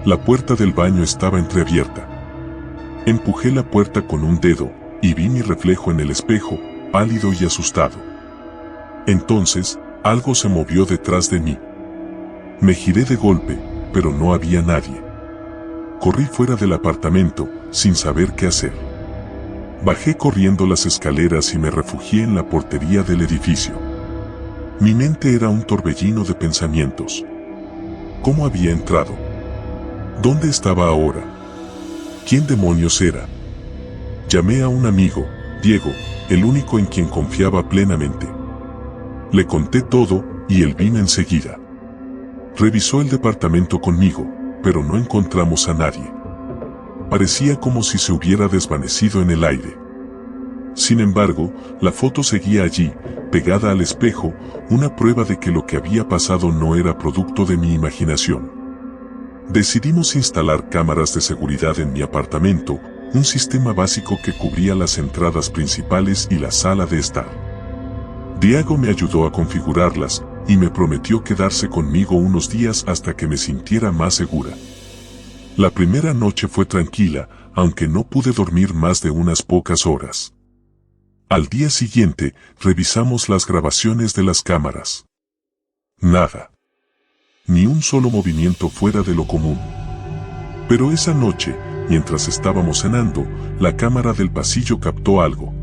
La puerta del baño estaba entreabierta. Empujé la puerta con un dedo, y vi mi reflejo en el espejo, pálido y asustado. Entonces, algo se movió detrás de mí. Me giré de golpe, pero no había nadie. Corrí fuera del apartamento, sin saber qué hacer. Bajé corriendo las escaleras y me refugié en la portería del edificio. Mi mente era un torbellino de pensamientos. ¿Cómo había entrado? ¿Dónde estaba ahora? ¿Quién demonios era? Llamé a un amigo, Diego, el único en quien confiaba plenamente. Le conté todo, y él vino enseguida. Revisó el departamento conmigo, pero no encontramos a nadie. Parecía como si se hubiera desvanecido en el aire. Sin embargo, la foto seguía allí, pegada al espejo, una prueba de que lo que había pasado no era producto de mi imaginación. Decidimos instalar cámaras de seguridad en mi apartamento, un sistema básico que cubría las entradas principales y la sala de estar. Diego me ayudó a configurarlas, y me prometió quedarse conmigo unos días hasta que me sintiera más segura. La primera noche fue tranquila, aunque no pude dormir más de unas pocas horas. Al día siguiente, revisamos las grabaciones de las cámaras. Nada. Ni un solo movimiento fuera de lo común. Pero esa noche, mientras estábamos cenando, la cámara del pasillo captó algo.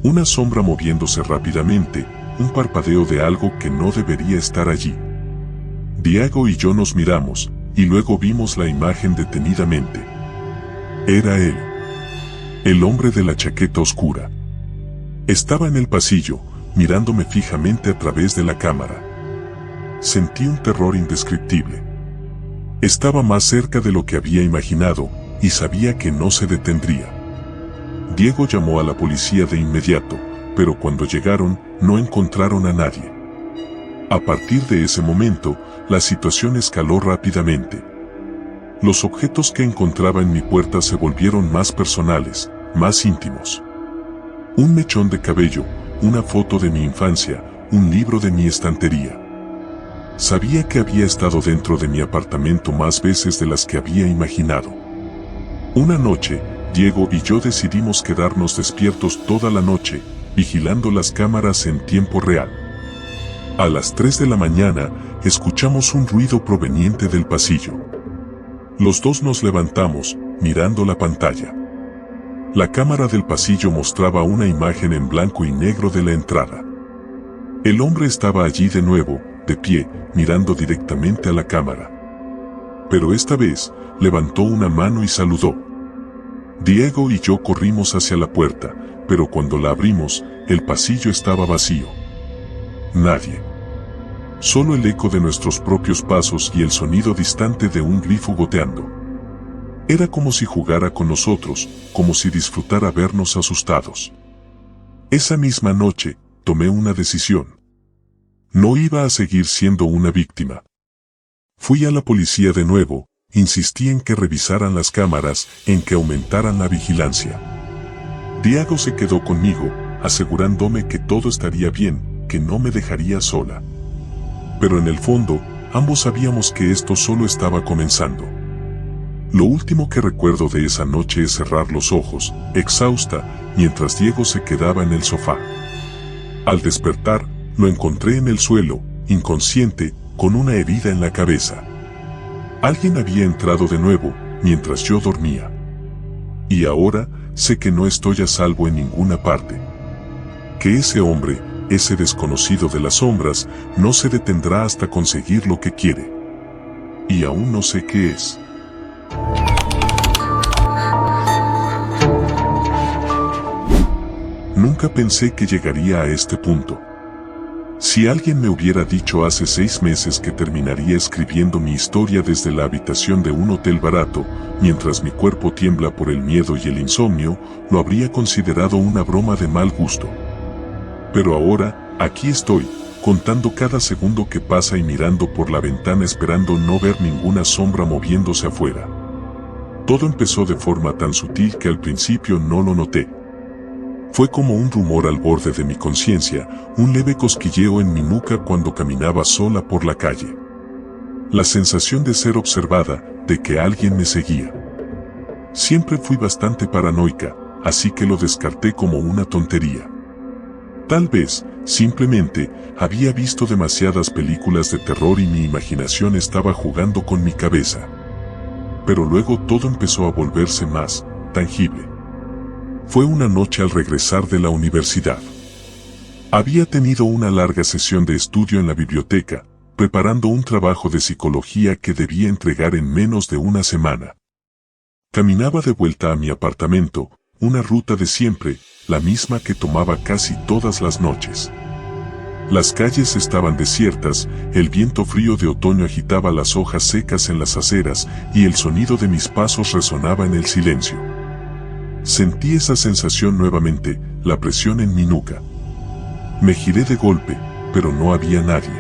Una sombra moviéndose rápidamente, un parpadeo de algo que no debería estar allí. Diego y yo nos miramos, y luego vimos la imagen detenidamente. Era él. El hombre de la chaqueta oscura. Estaba en el pasillo, mirándome fijamente a través de la cámara. Sentí un terror indescriptible. Estaba más cerca de lo que había imaginado, y sabía que no se detendría. Diego llamó a la policía de inmediato, pero cuando llegaron, no encontraron a nadie. A partir de ese momento, la situación escaló rápidamente. Los objetos que encontraba en mi puerta se volvieron más personales, más íntimos. Un mechón de cabello, una foto de mi infancia, un libro de mi estantería. Sabía que había estado dentro de mi apartamento más veces de las que había imaginado. Una noche, Diego y yo decidimos quedarnos despiertos toda la noche, vigilando las cámaras en tiempo real. A las 3 de la mañana, escuchamos un ruido proveniente del pasillo. Los dos nos levantamos, mirando la pantalla. La cámara del pasillo mostraba una imagen en blanco y negro de la entrada. El hombre estaba allí de nuevo, de pie, mirando directamente a la cámara. Pero esta vez, levantó una mano y saludó. Diego y yo corrimos hacia la puerta, pero cuando la abrimos, el pasillo estaba vacío. Nadie. Solo el eco de nuestros propios pasos y el sonido distante de un grifo goteando. Era como si jugara con nosotros, como si disfrutara vernos asustados. Esa misma noche, tomé una decisión. No iba a seguir siendo una víctima. Fui a la policía de nuevo, insistí en que revisaran las cámaras, en que aumentaran la vigilancia. Diego se quedó conmigo, asegurándome que todo estaría bien, que no me dejaría sola. Pero en el fondo, ambos sabíamos que esto solo estaba comenzando. Lo último que recuerdo de esa noche es cerrar los ojos, exhausta, mientras Diego se quedaba en el sofá. Al despertar, lo encontré en el suelo, inconsciente, con una herida en la cabeza. Alguien había entrado de nuevo, mientras yo dormía. Y ahora, sé que no estoy a salvo en ninguna parte. Que ese hombre, ese desconocido de las sombras, no se detendrá hasta conseguir lo que quiere. Y aún no sé qué es. Nunca pensé que llegaría a este punto. Si alguien me hubiera dicho hace 6 meses que terminaría escribiendo mi historia desde la habitación de un hotel barato, mientras mi cuerpo tiembla por el miedo y el insomnio, lo habría considerado una broma de mal gusto. Pero ahora, aquí estoy, contando cada segundo que pasa y mirando por la ventana esperando no ver ninguna sombra moviéndose afuera. Todo empezó de forma tan sutil que al principio no lo noté. Fue como un rumor al borde de mi conciencia, un leve cosquilleo en mi nuca cuando caminaba sola por la calle. La sensación de ser observada, de que alguien me seguía. Siempre fui bastante paranoica, así que lo descarté como una tontería. Tal vez, simplemente, había visto demasiadas películas de terror y mi imaginación estaba jugando con mi cabeza. Pero luego todo empezó a volverse más tangible. Fue una noche al regresar de la universidad. Había tenido una larga sesión de estudio en la biblioteca, preparando un trabajo de psicología que debía entregar en menos de una semana. Caminaba de vuelta a mi apartamento, una ruta de siempre, la misma que tomaba casi todas las noches. Las calles estaban desiertas, el viento frío de otoño agitaba las hojas secas en las aceras y el sonido de mis pasos resonaba en el silencio. Sentí esa sensación nuevamente, la presión en mi nuca. Me giré de golpe, pero no había nadie.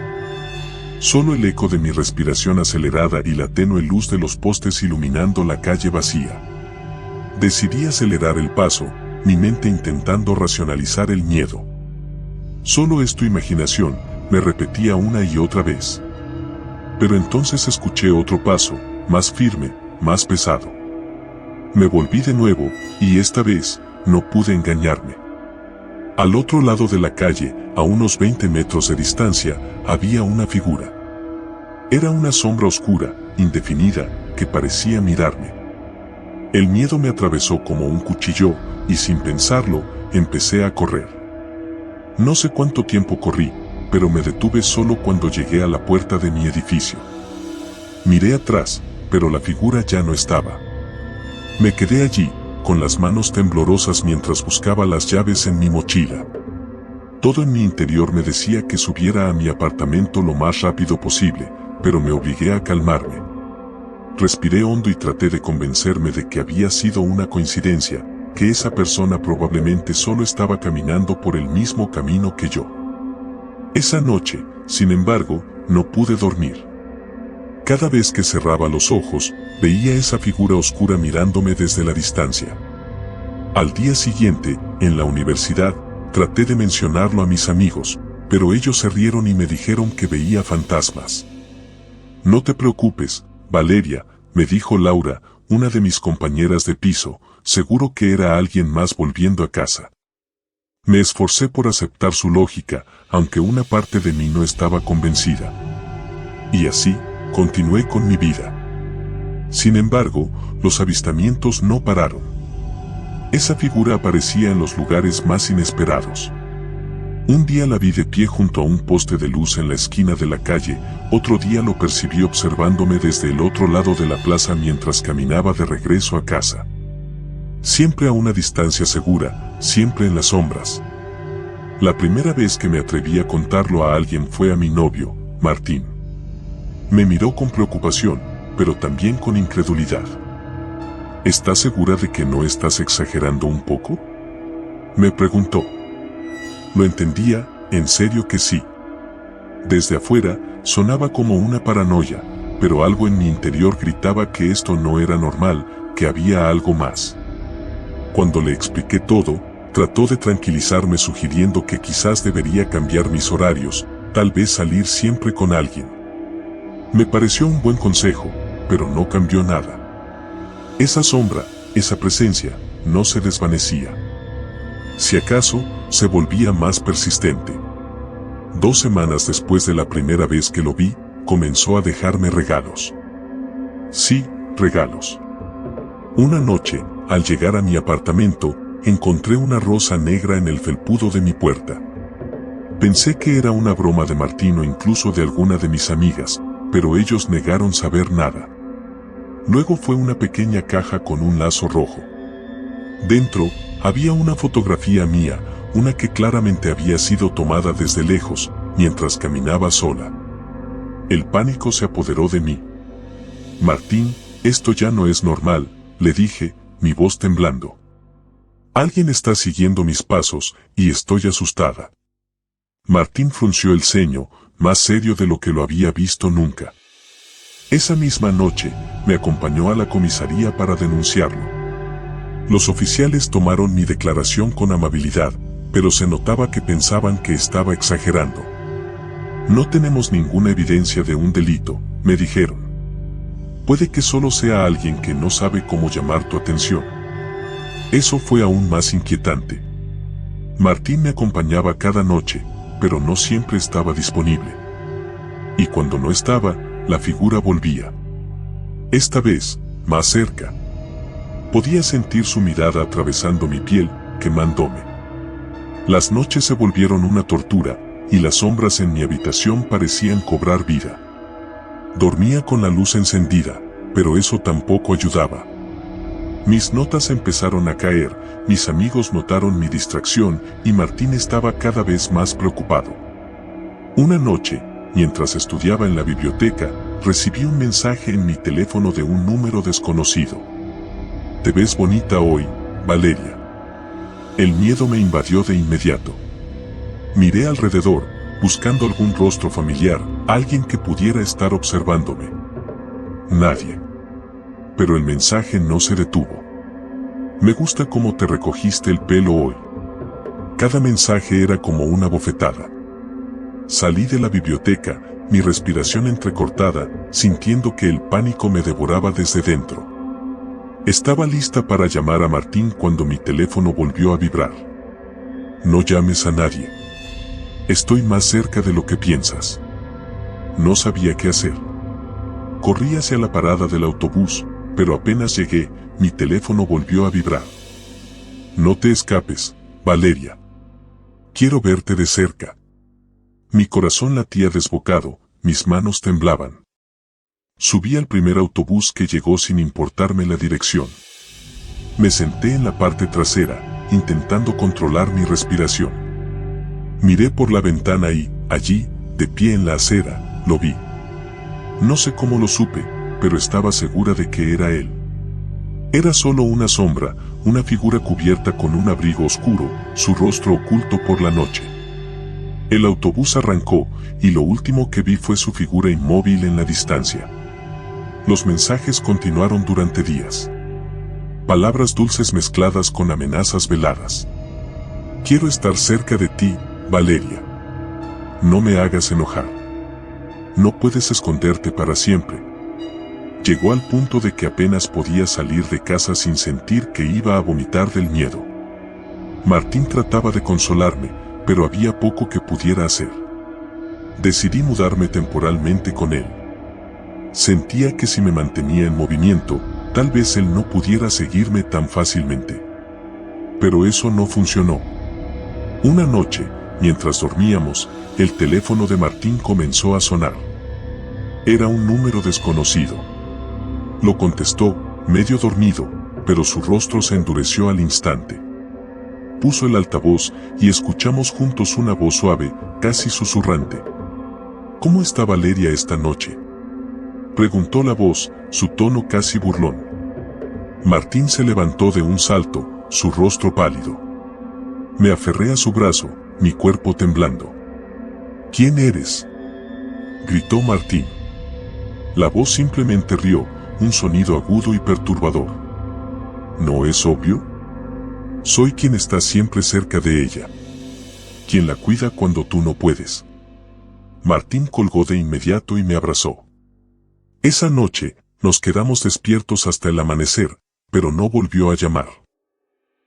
Solo el eco de mi respiración acelerada y la tenue luz de los postes iluminando la calle vacía. Decidí acelerar el paso, mi mente intentando racionalizar el miedo. Solo es tu imaginación, me repetía una y otra vez. Pero entonces escuché otro paso, más firme, más pesado. Me volví de nuevo, y esta vez, no pude engañarme. Al otro lado de la calle, a unos 20 metros de distancia, había una figura. Era una sombra oscura, indefinida, que parecía mirarme. El miedo me atravesó como un cuchillo, y sin pensarlo, empecé a correr. No sé cuánto tiempo corrí, pero me detuve solo cuando llegué a la puerta de mi edificio. Miré atrás, pero la figura ya no estaba. Me quedé allí, con las manos temblorosas mientras buscaba las llaves en mi mochila. Todo en mi interior me decía que subiera a mi apartamento lo más rápido posible, pero me obligué a calmarme. Respiré hondo y traté de convencerme de que había sido una coincidencia, que esa persona probablemente solo estaba caminando por el mismo camino que yo. Esa noche, sin embargo, no pude dormir. Cada vez que cerraba los ojos, veía esa figura oscura mirándome desde la distancia. Al día siguiente, en la universidad, traté de mencionarlo a mis amigos, pero ellos se rieron y me dijeron que veía fantasmas. No te preocupes, Valeria, me dijo Laura, una de mis compañeras de piso, seguro que era alguien más volviendo a casa. Me esforcé por aceptar su lógica, aunque una parte de mí no estaba convencida. Y así, continué con mi vida. Sin embargo, los avistamientos no pararon. Esa figura aparecía en los lugares más inesperados. Un día la vi de pie junto a un poste de luz en la esquina de la calle, otro día lo percibí observándome desde el otro lado de la plaza mientras caminaba de regreso a casa. Siempre a una distancia segura, siempre en las sombras. La primera vez que me atreví a contarlo a alguien fue a mi novio, Martín. Me miró con preocupación, pero también con incredulidad. ¿Estás segura de que no estás exagerando un poco?, me preguntó. Lo entendía, en serio que sí. Desde afuera, sonaba como una paranoia, pero algo en mi interior gritaba que esto no era normal, que había algo más. Cuando le expliqué todo, trató de tranquilizarme sugiriendo que quizás debería cambiar mis horarios, tal vez salir siempre con alguien. Me pareció un buen consejo, pero no cambió nada. Esa sombra, esa presencia, no se desvanecía. Si acaso, se volvía más persistente. 2 semanas después de la primera vez que lo vi, comenzó a dejarme regalos. Sí, regalos. Una noche, al llegar a mi apartamento, encontré una rosa negra en el felpudo de mi puerta. Pensé que era una broma de Martín o incluso de alguna de mis amigas, pero ellos negaron saber nada. Luego fue una pequeña caja con un lazo rojo. Dentro, había una fotografía mía, una que claramente había sido tomada desde lejos, mientras caminaba sola. El pánico se apoderó de mí. Martín, esto ya no es normal, le dije, mi voz temblando. Alguien está siguiendo mis pasos, y estoy asustada. Martín frunció el ceño, más serio de lo que lo había visto nunca. Esa misma noche, me acompañó a la comisaría para denunciarlo. Los oficiales tomaron mi declaración con amabilidad, pero se notaba que pensaban que estaba exagerando. No tenemos ninguna evidencia de un delito, me dijeron. Puede que solo sea alguien que no sabe cómo llamar tu atención. Eso fue aún más inquietante. Martín me acompañaba cada noche, pero no siempre estaba disponible. Y cuando no estaba, la figura volvía. Esta vez, más cerca. Podía sentir su mirada atravesando mi piel, quemándome. Las noches se volvieron una tortura, y las sombras en mi habitación parecían cobrar vida. Dormía con la luz encendida, pero eso tampoco ayudaba. Mis notas empezaron a caer, mis amigos notaron mi distracción, y Martín estaba cada vez más preocupado. Una noche, mientras estudiaba en la biblioteca, recibí un mensaje en mi teléfono de un número desconocido. Te ves bonita hoy, Valeria. El miedo me invadió de inmediato. Miré alrededor, buscando algún rostro familiar, alguien que pudiera estar observándome. Nadie. Pero el mensaje no se detuvo. Me gusta cómo te recogiste el pelo hoy. Cada mensaje era como una bofetada. Salí de la biblioteca, mi respiración entrecortada, sintiendo que el pánico me devoraba desde dentro. Estaba lista para llamar a Martín cuando mi teléfono volvió a vibrar. No llames a nadie. Estoy más cerca de lo que piensas. No sabía qué hacer. Corrí hacia la parada del autobús, pero apenas llegué, mi teléfono volvió a vibrar. No te escapes, Valeria. Quiero verte de cerca. Mi corazón latía desbocado, mis manos temblaban. Subí al primer autobús que llegó sin importarme la dirección. Me senté en la parte trasera, intentando controlar mi respiración. Miré por la ventana y, allí, de pie en la acera, lo vi. No sé cómo lo supe, pero estaba segura de que era él. Era solo una sombra, una figura cubierta con un abrigo oscuro, su rostro oculto por la noche. El autobús arrancó, y lo último que vi fue su figura inmóvil en la distancia. Los mensajes continuaron durante días. Palabras dulces mezcladas con amenazas veladas. Quiero estar cerca de ti, Valeria. No me hagas enojar. No puedes esconderte para siempre. Llegó al punto de que apenas podía salir de casa sin sentir que iba a vomitar del miedo. Martín trataba de consolarme, pero había poco que pudiera hacer. Decidí mudarme temporalmente con él. Sentía que si me mantenía en movimiento, tal vez él no pudiera seguirme tan fácilmente. Pero eso no funcionó. Una noche, mientras dormíamos, el teléfono de Martín comenzó a sonar. Era un número desconocido. Lo contestó, medio dormido, pero su rostro se endureció al instante. Puso el altavoz y escuchamos juntos una voz suave, casi susurrante. ¿Cómo está Valeria esta noche?, preguntó la voz, su tono casi burlón. Martín se levantó de un salto, su rostro pálido. Me aferré a su brazo, mi cuerpo temblando. ¿Quién eres?, gritó Martín. La voz simplemente rió, un sonido agudo y perturbador. ¿No es obvio? Soy quien está siempre cerca de ella. Quien la cuida cuando tú no puedes. Martín colgó de inmediato y me abrazó. Esa noche, nos quedamos despiertos hasta el amanecer, pero no volvió a llamar.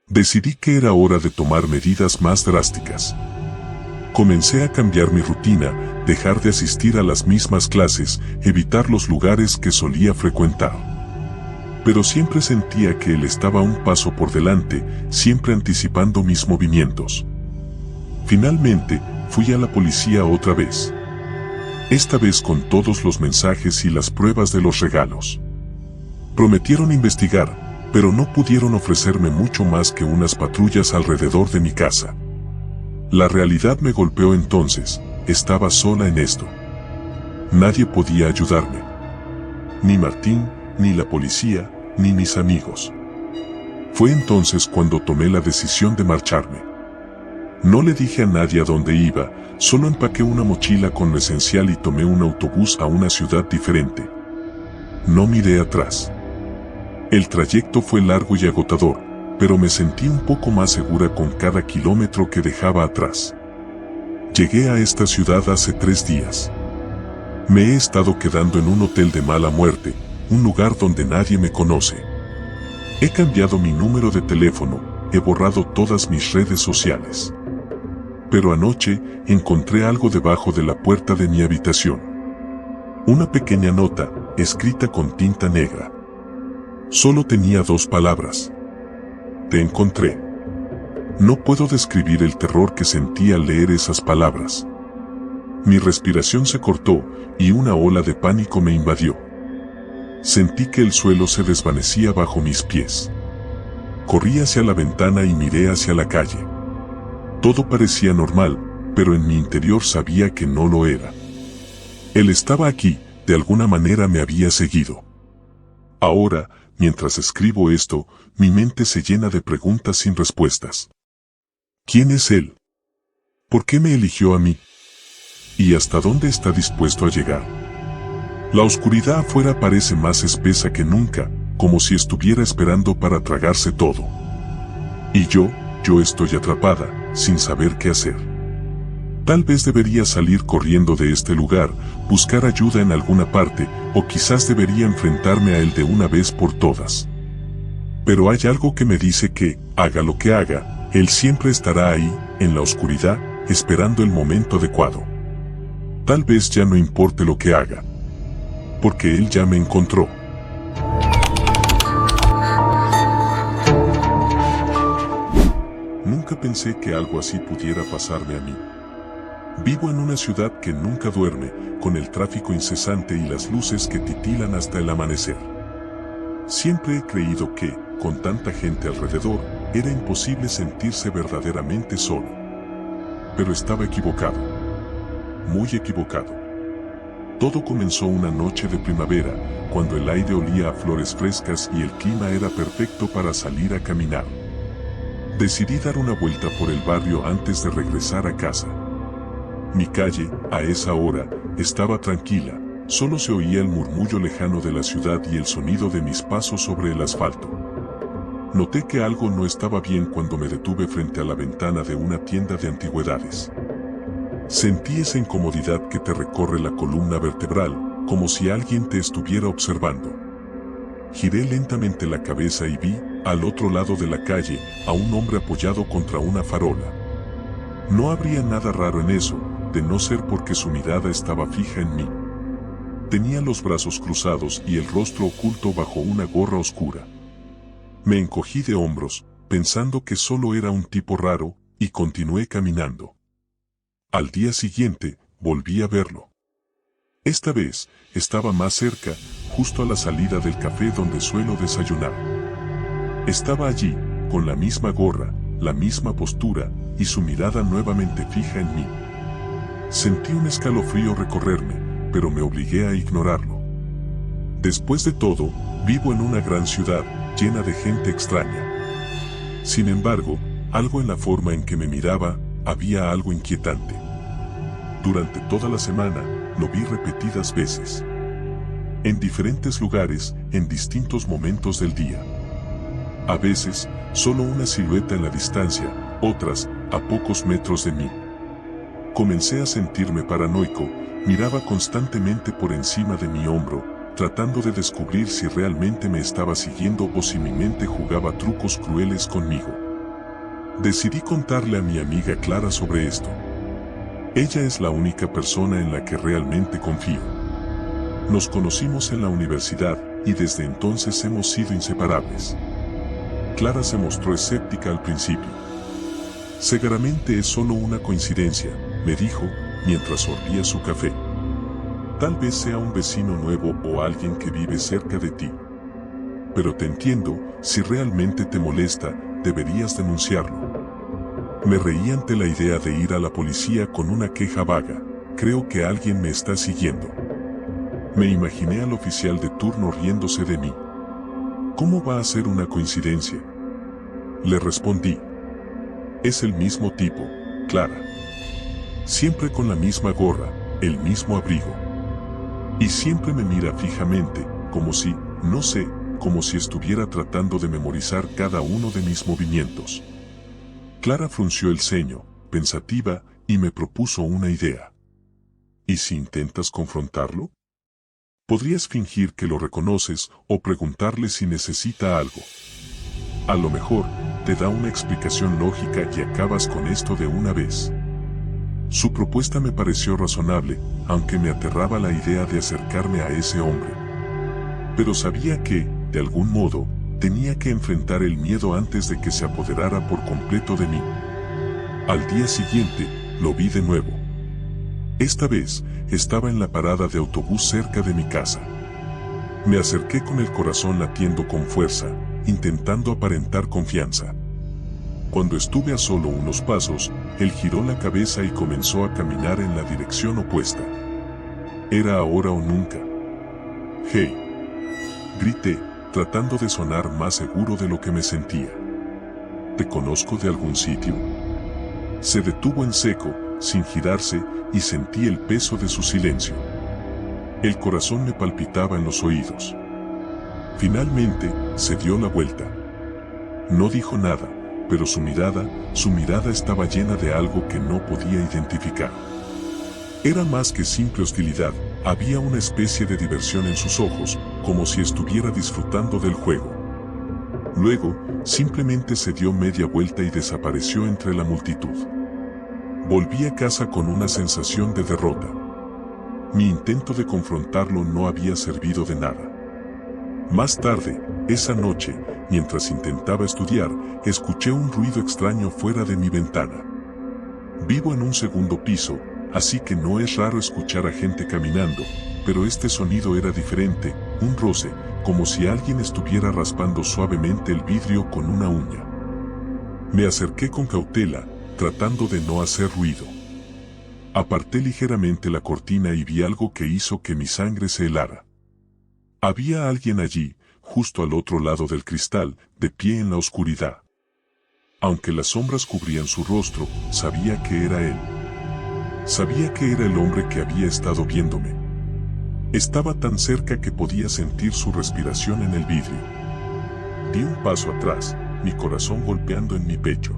Decidí que era hora de tomar medidas más drásticas. Comencé a cambiar mi rutina, dejar de asistir a las mismas clases, evitar los lugares que solía frecuentar. Pero siempre sentía que él estaba un paso por delante, siempre anticipando mis movimientos. Finalmente, fui a la policía otra vez. Esta vez con todos los mensajes y las pruebas de los regalos. Prometieron investigar, pero no pudieron ofrecerme mucho más que unas patrullas alrededor de mi casa. La realidad me golpeó entonces, estaba sola en esto. Nadie podía ayudarme. Ni Martín, ni la policía, ni mis amigos. Fue entonces cuando tomé la decisión de marcharme. No le dije a nadie a dónde iba, solo empaqué una mochila con lo esencial y tomé un autobús a una ciudad diferente. No miré atrás. El trayecto fue largo y agotador, pero me sentí un poco más segura con cada kilómetro que dejaba atrás. Llegué a esta ciudad hace 3 días. Me he estado quedando en un hotel de mala muerte, un lugar donde nadie me conoce. He cambiado mi número de teléfono, he borrado todas mis redes sociales. Pero anoche encontré algo debajo de la puerta de mi habitación. Una pequeña nota, escrita con tinta negra. Solo tenía 2 palabras. Te encontré. No puedo describir el terror que sentí al leer esas palabras. Mi respiración se cortó y una ola de pánico me invadió. Sentí que el suelo se desvanecía bajo mis pies. Corrí hacia la ventana y miré hacia la calle. Todo parecía normal, pero en mi interior sabía que no lo era. Él estaba aquí, de alguna manera me había seguido. Ahora, mientras escribo esto, mi mente se llena de preguntas sin respuestas. ¿Quién es él? ¿Por qué me eligió a mí? ¿Y hasta dónde está dispuesto a llegar? La oscuridad afuera parece más espesa que nunca, como si estuviera esperando para tragarse todo. Y yo estoy atrapada, sin saber qué hacer. Tal vez debería salir corriendo de este lugar, buscar ayuda en alguna parte, o quizás debería enfrentarme a él de una vez por todas. Pero hay algo que me dice que, haga lo que haga, él siempre estará ahí, en la oscuridad, esperando el momento adecuado. Tal vez ya no importe lo que haga, porque él ya me encontró. Nunca pensé que algo así pudiera pasarme a mí. Vivo en una ciudad que nunca duerme, con el tráfico incesante y las luces que titilan hasta el amanecer. Siempre he creído que, con tanta gente alrededor, era imposible sentirse verdaderamente solo. Pero estaba equivocado. Muy equivocado. Todo comenzó una noche de primavera, cuando el aire olía a flores frescas y el clima era perfecto para salir a caminar. Decidí dar una vuelta por el barrio antes de regresar a casa. Mi calle, a esa hora, estaba tranquila, solo se oía el murmullo lejano de la ciudad y el sonido de mis pasos sobre el asfalto. Noté que algo no estaba bien cuando me detuve frente a la ventana de una tienda de antigüedades. Sentí esa incomodidad que te recorre la columna vertebral, como si alguien te estuviera observando. Giré lentamente la cabeza y vi, al otro lado de la calle, a un hombre apoyado contra una farola. No habría nada raro en eso, de no ser porque su mirada estaba fija en mí. Tenía los brazos cruzados y el rostro oculto bajo una gorra oscura. Me encogí de hombros, pensando que solo era un tipo raro, y continué caminando. Al día siguiente, volví a verlo. Esta vez, estaba más cerca, justo a la salida del café donde suelo desayunar. Estaba allí, con la misma gorra, la misma postura, y su mirada nuevamente fija en mí. Sentí un escalofrío recorrerme, pero me obligué a ignorarlo. Después de todo, vivo en una gran ciudad, llena de gente extraña. Sin embargo, algo en la forma en que me miraba, había algo inquietante. Durante toda la semana, lo vi repetidas veces. En diferentes lugares, en distintos momentos del día. A veces, solo una silueta en la distancia, otras, a pocos metros de mí. Comencé a sentirme paranoico, miraba constantemente por encima de mi hombro, tratando de descubrir si realmente me estaba siguiendo o si mi mente jugaba trucos crueles conmigo. Decidí contarle a mi amiga Clara sobre esto. Ella es la única persona en la que realmente confío. Nos conocimos en la universidad y desde entonces hemos sido inseparables. Clara se mostró escéptica al principio. Seguramente es solo una coincidencia, me dijo, mientras sorbía su café. Tal vez sea un vecino nuevo o alguien que vive cerca de ti. Pero te entiendo, si realmente te molesta, deberías denunciarlo. Me reí ante la idea de ir a la policía con una queja vaga. Creo que alguien me está siguiendo. Me imaginé al oficial de turno riéndose de mí. ¿Cómo va a ser una coincidencia? Le respondí. Es el mismo tipo, Clara. Siempre con la misma gorra, el mismo abrigo. Y siempre me mira fijamente, como si, no sé, como si estuviera tratando de memorizar cada uno de mis movimientos. Clara frunció el ceño, pensativa, y me propuso una idea. ¿Y si intentas confrontarlo? Podrías fingir que lo reconoces o preguntarle si necesita algo. A lo mejor, te da una explicación lógica y acabas con esto de una vez. Su propuesta me pareció razonable, aunque me aterraba la idea de acercarme a ese hombre. Pero sabía que, de algún modo, tenía que enfrentar el miedo antes de que se apoderara por completo de mí. Al día siguiente, lo vi de nuevo. Esta vez, estaba en la parada de autobús cerca de mi casa. Me acerqué con el corazón latiendo con fuerza, intentando aparentar confianza. Cuando estuve a solo unos pasos, él giró la cabeza y comenzó a caminar en la dirección opuesta. Era ahora o nunca. ¡Hey! Grité, tratando de sonar más seguro de lo que me sentía. ¿Te conozco de algún sitio? Se detuvo en seco, sin girarse, y sentí el peso de su silencio. El corazón me palpitaba en los oídos. Finalmente, se dio la vuelta. No dijo nada, pero su mirada estaba llena de algo que no podía identificar. Era más que simple hostilidad, había una especie de diversión en sus ojos, como si estuviera disfrutando del juego. Luego, simplemente se dio media vuelta y desapareció entre la multitud. Volví a casa con una sensación de derrota. Mi intento de confrontarlo no había servido de nada. Más tarde, esa noche, mientras intentaba estudiar, escuché un ruido extraño fuera de mi ventana. Vivo en un segundo piso, así que no es raro escuchar a gente caminando, pero este sonido era diferente, un roce, como si alguien estuviera raspando suavemente el vidrio con una uña. Me acerqué con cautela, tratando de no hacer ruido. Aparté ligeramente la cortina y vi algo que hizo que mi sangre se helara. Había alguien allí, justo al otro lado del cristal, de pie en la oscuridad. Aunque las sombras cubrían su rostro, sabía que era él. Sabía que era el hombre que había estado viéndome. Estaba tan cerca que podía sentir su respiración en el vidrio. Di un paso atrás, mi corazón golpeando en mi pecho.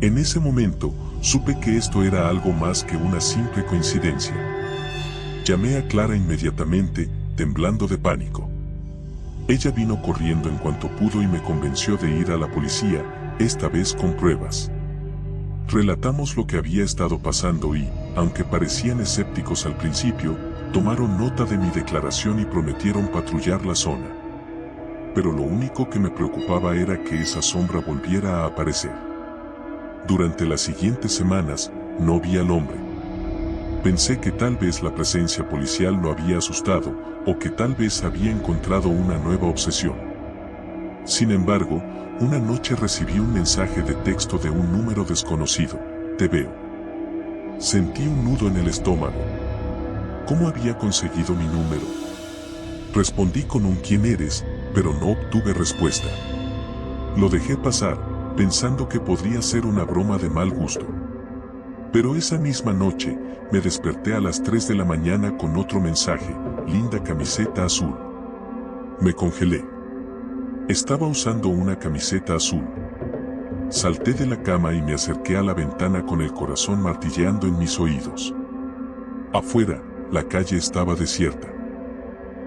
En ese momento, supe que esto era algo más que una simple coincidencia. Llamé a Clara inmediatamente, temblando de pánico. Ella vino corriendo en cuanto pudo y me convenció de ir a la policía, esta vez con pruebas. Relatamos lo que había estado pasando y, aunque parecían escépticos al principio, tomaron nota de mi declaración y prometieron patrullar la zona. Pero lo único que me preocupaba era que esa sombra volviera a aparecer. Durante las siguientes semanas, no vi al hombre. Pensé que tal vez la presencia policial lo había asustado, o que tal vez había encontrado una nueva obsesión. Sin embargo, una noche recibí un mensaje de texto de un número desconocido. Te veo. Sentí un nudo en el estómago. ¿Cómo había conseguido mi número? Respondí con un ¿quién eres?, pero no obtuve respuesta. Lo dejé pasar, pensando que podría ser una broma de mal gusto. Pero esa misma noche, me desperté a las 3 de la mañana con otro mensaje, linda camiseta azul. Me congelé. Estaba usando una camiseta azul. Salté de la cama y me acerqué a la ventana con el corazón martilleando en mis oídos. Afuera, la calle estaba desierta.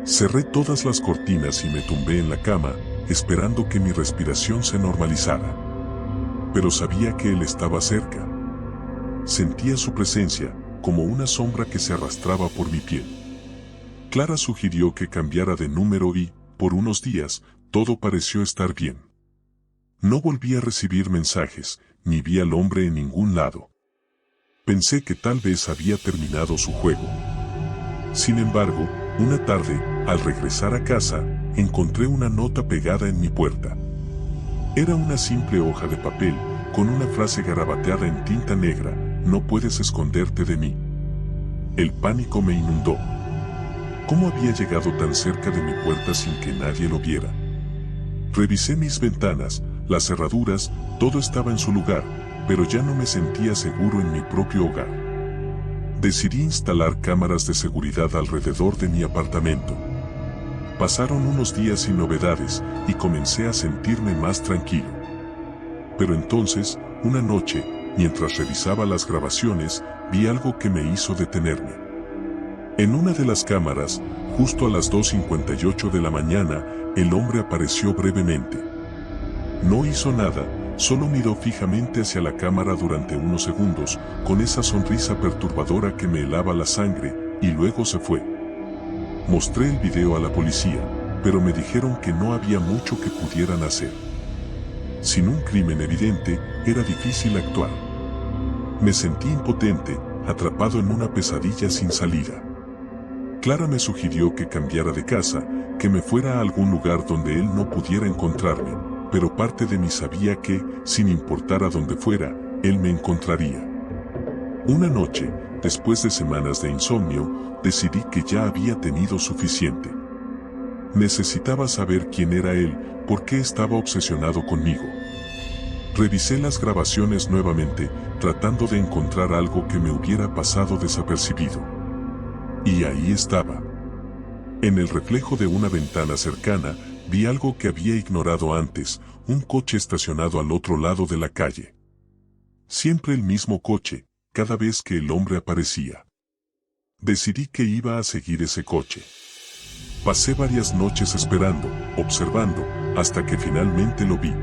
Cerré todas las cortinas y me tumbé en la cama, esperando que mi respiración se normalizara. Pero sabía que él estaba cerca. Sentía su presencia, como una sombra que se arrastraba por mi piel. Clara sugirió que cambiara de número y, por unos días, todo pareció estar bien. No volví a recibir mensajes, ni vi al hombre en ningún lado. Pensé que tal vez había terminado su juego. Sin embargo, una tarde, al regresar a casa, encontré una nota pegada en mi puerta. Era una simple hoja de papel, con una frase garabateada en tinta negra: no puedes esconderte de mí. El pánico me inundó. ¿Cómo había llegado tan cerca de mi puerta sin que nadie lo viera? Revisé mis ventanas, las cerraduras, todo estaba en su lugar, pero ya no me sentía seguro en mi propio hogar. Decidí instalar cámaras de seguridad alrededor de mi apartamento. Pasaron unos días sin novedades y comencé a sentirme más tranquilo. Pero entonces, una noche, mientras revisaba las grabaciones, vi algo que me hizo detenerme. En una de las cámaras, justo a las 2:58 de la mañana, el hombre apareció brevemente. No hizo nada, solo miró fijamente hacia la cámara durante unos segundos, con esa sonrisa perturbadora que me helaba la sangre, y luego se fue. Mostré el video a la policía, pero me dijeron que no había mucho que pudieran hacer. Sin un crimen evidente, era difícil actuar. Me sentí impotente, atrapado en una pesadilla sin salida. Clara me sugirió que cambiara de casa, que me fuera a algún lugar donde él no pudiera encontrarme, pero parte de mí sabía que, sin importar a dónde fuera, él me encontraría. Una noche, después de semanas de insomnio, decidí que ya había tenido suficiente. Necesitaba saber quién era él, por qué estaba obsesionado conmigo. Revisé las grabaciones nuevamente, tratando de encontrar algo que me hubiera pasado desapercibido. Y ahí estaba. En el reflejo de una ventana cercana, vi algo que había ignorado antes, un coche estacionado al otro lado de la calle. Siempre el mismo coche, cada vez que el hombre aparecía. Decidí que iba a seguir ese coche. Pasé varias noches esperando, observando, hasta que finalmente lo vi.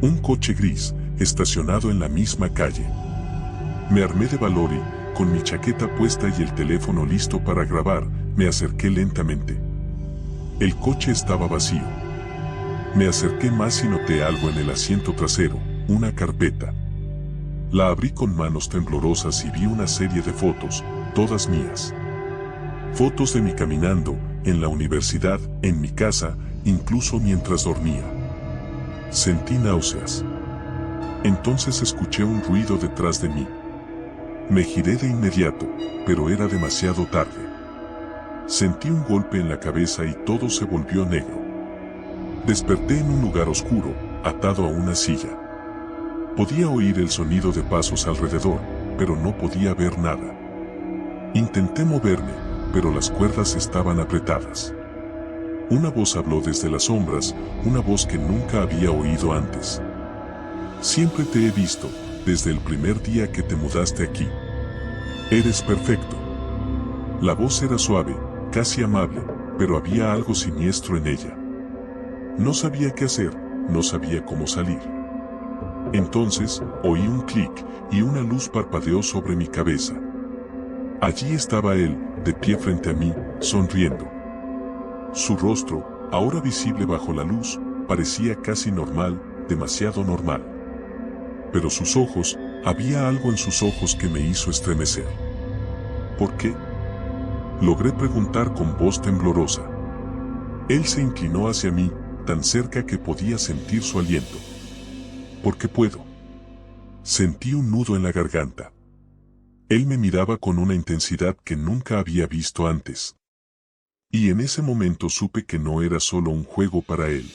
Un coche gris, estacionado en la misma calle. Me armé de valor y, con mi chaqueta puesta y el teléfono listo para grabar, me acerqué lentamente. El coche estaba vacío. Me acerqué más y noté algo en el asiento trasero, una carpeta. La abrí con manos temblorosas y vi una serie de fotos, todas mías. Fotos de mí caminando, en la universidad, en mi casa, incluso mientras dormía. Sentí náuseas. Entonces escuché un ruido detrás de mí. Me giré de inmediato, pero era demasiado tarde. Sentí un golpe en la cabeza y todo se volvió negro. Desperté en un lugar oscuro, atado a una silla. Podía oír el sonido de pasos alrededor, pero no podía ver nada. Intenté moverme, pero las cuerdas estaban apretadas. Una voz habló desde las sombras, una voz que nunca había oído antes. Siempre te he visto, desde el primer día que te mudaste aquí. Eres perfecto. La voz era suave, casi amable, pero había algo siniestro en ella. No sabía qué hacer, no sabía cómo salir. Entonces, oí un clic, y una luz parpadeó sobre mi cabeza. Allí estaba él, de pie frente a mí, sonriendo. Su rostro, ahora visible bajo la luz, parecía casi normal, demasiado normal. Pero sus ojos, había algo en sus ojos que me hizo estremecer. ¿Por qué? Logré preguntar con voz temblorosa. Él se inclinó hacia mí, tan cerca que podía sentir su aliento. Porque puedo. Sentí un nudo en la garganta. Él me miraba con una intensidad que nunca había visto antes. Y en ese momento supe que no era solo un juego para él.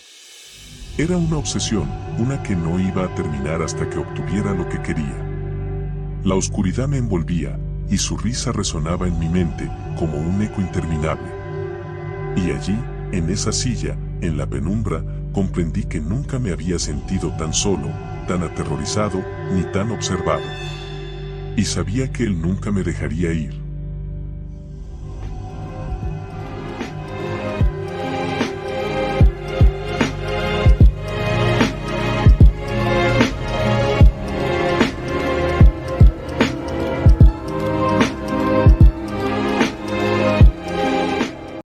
Era una obsesión, una que no iba a terminar hasta que obtuviera lo que quería. La oscuridad me envolvía, y su risa resonaba en mi mente como un eco interminable. Y allí, en esa silla, en la penumbra, comprendí que nunca me había sentido tan solo, tan aterrorizado, ni tan observado. Y sabía que él nunca me dejaría ir.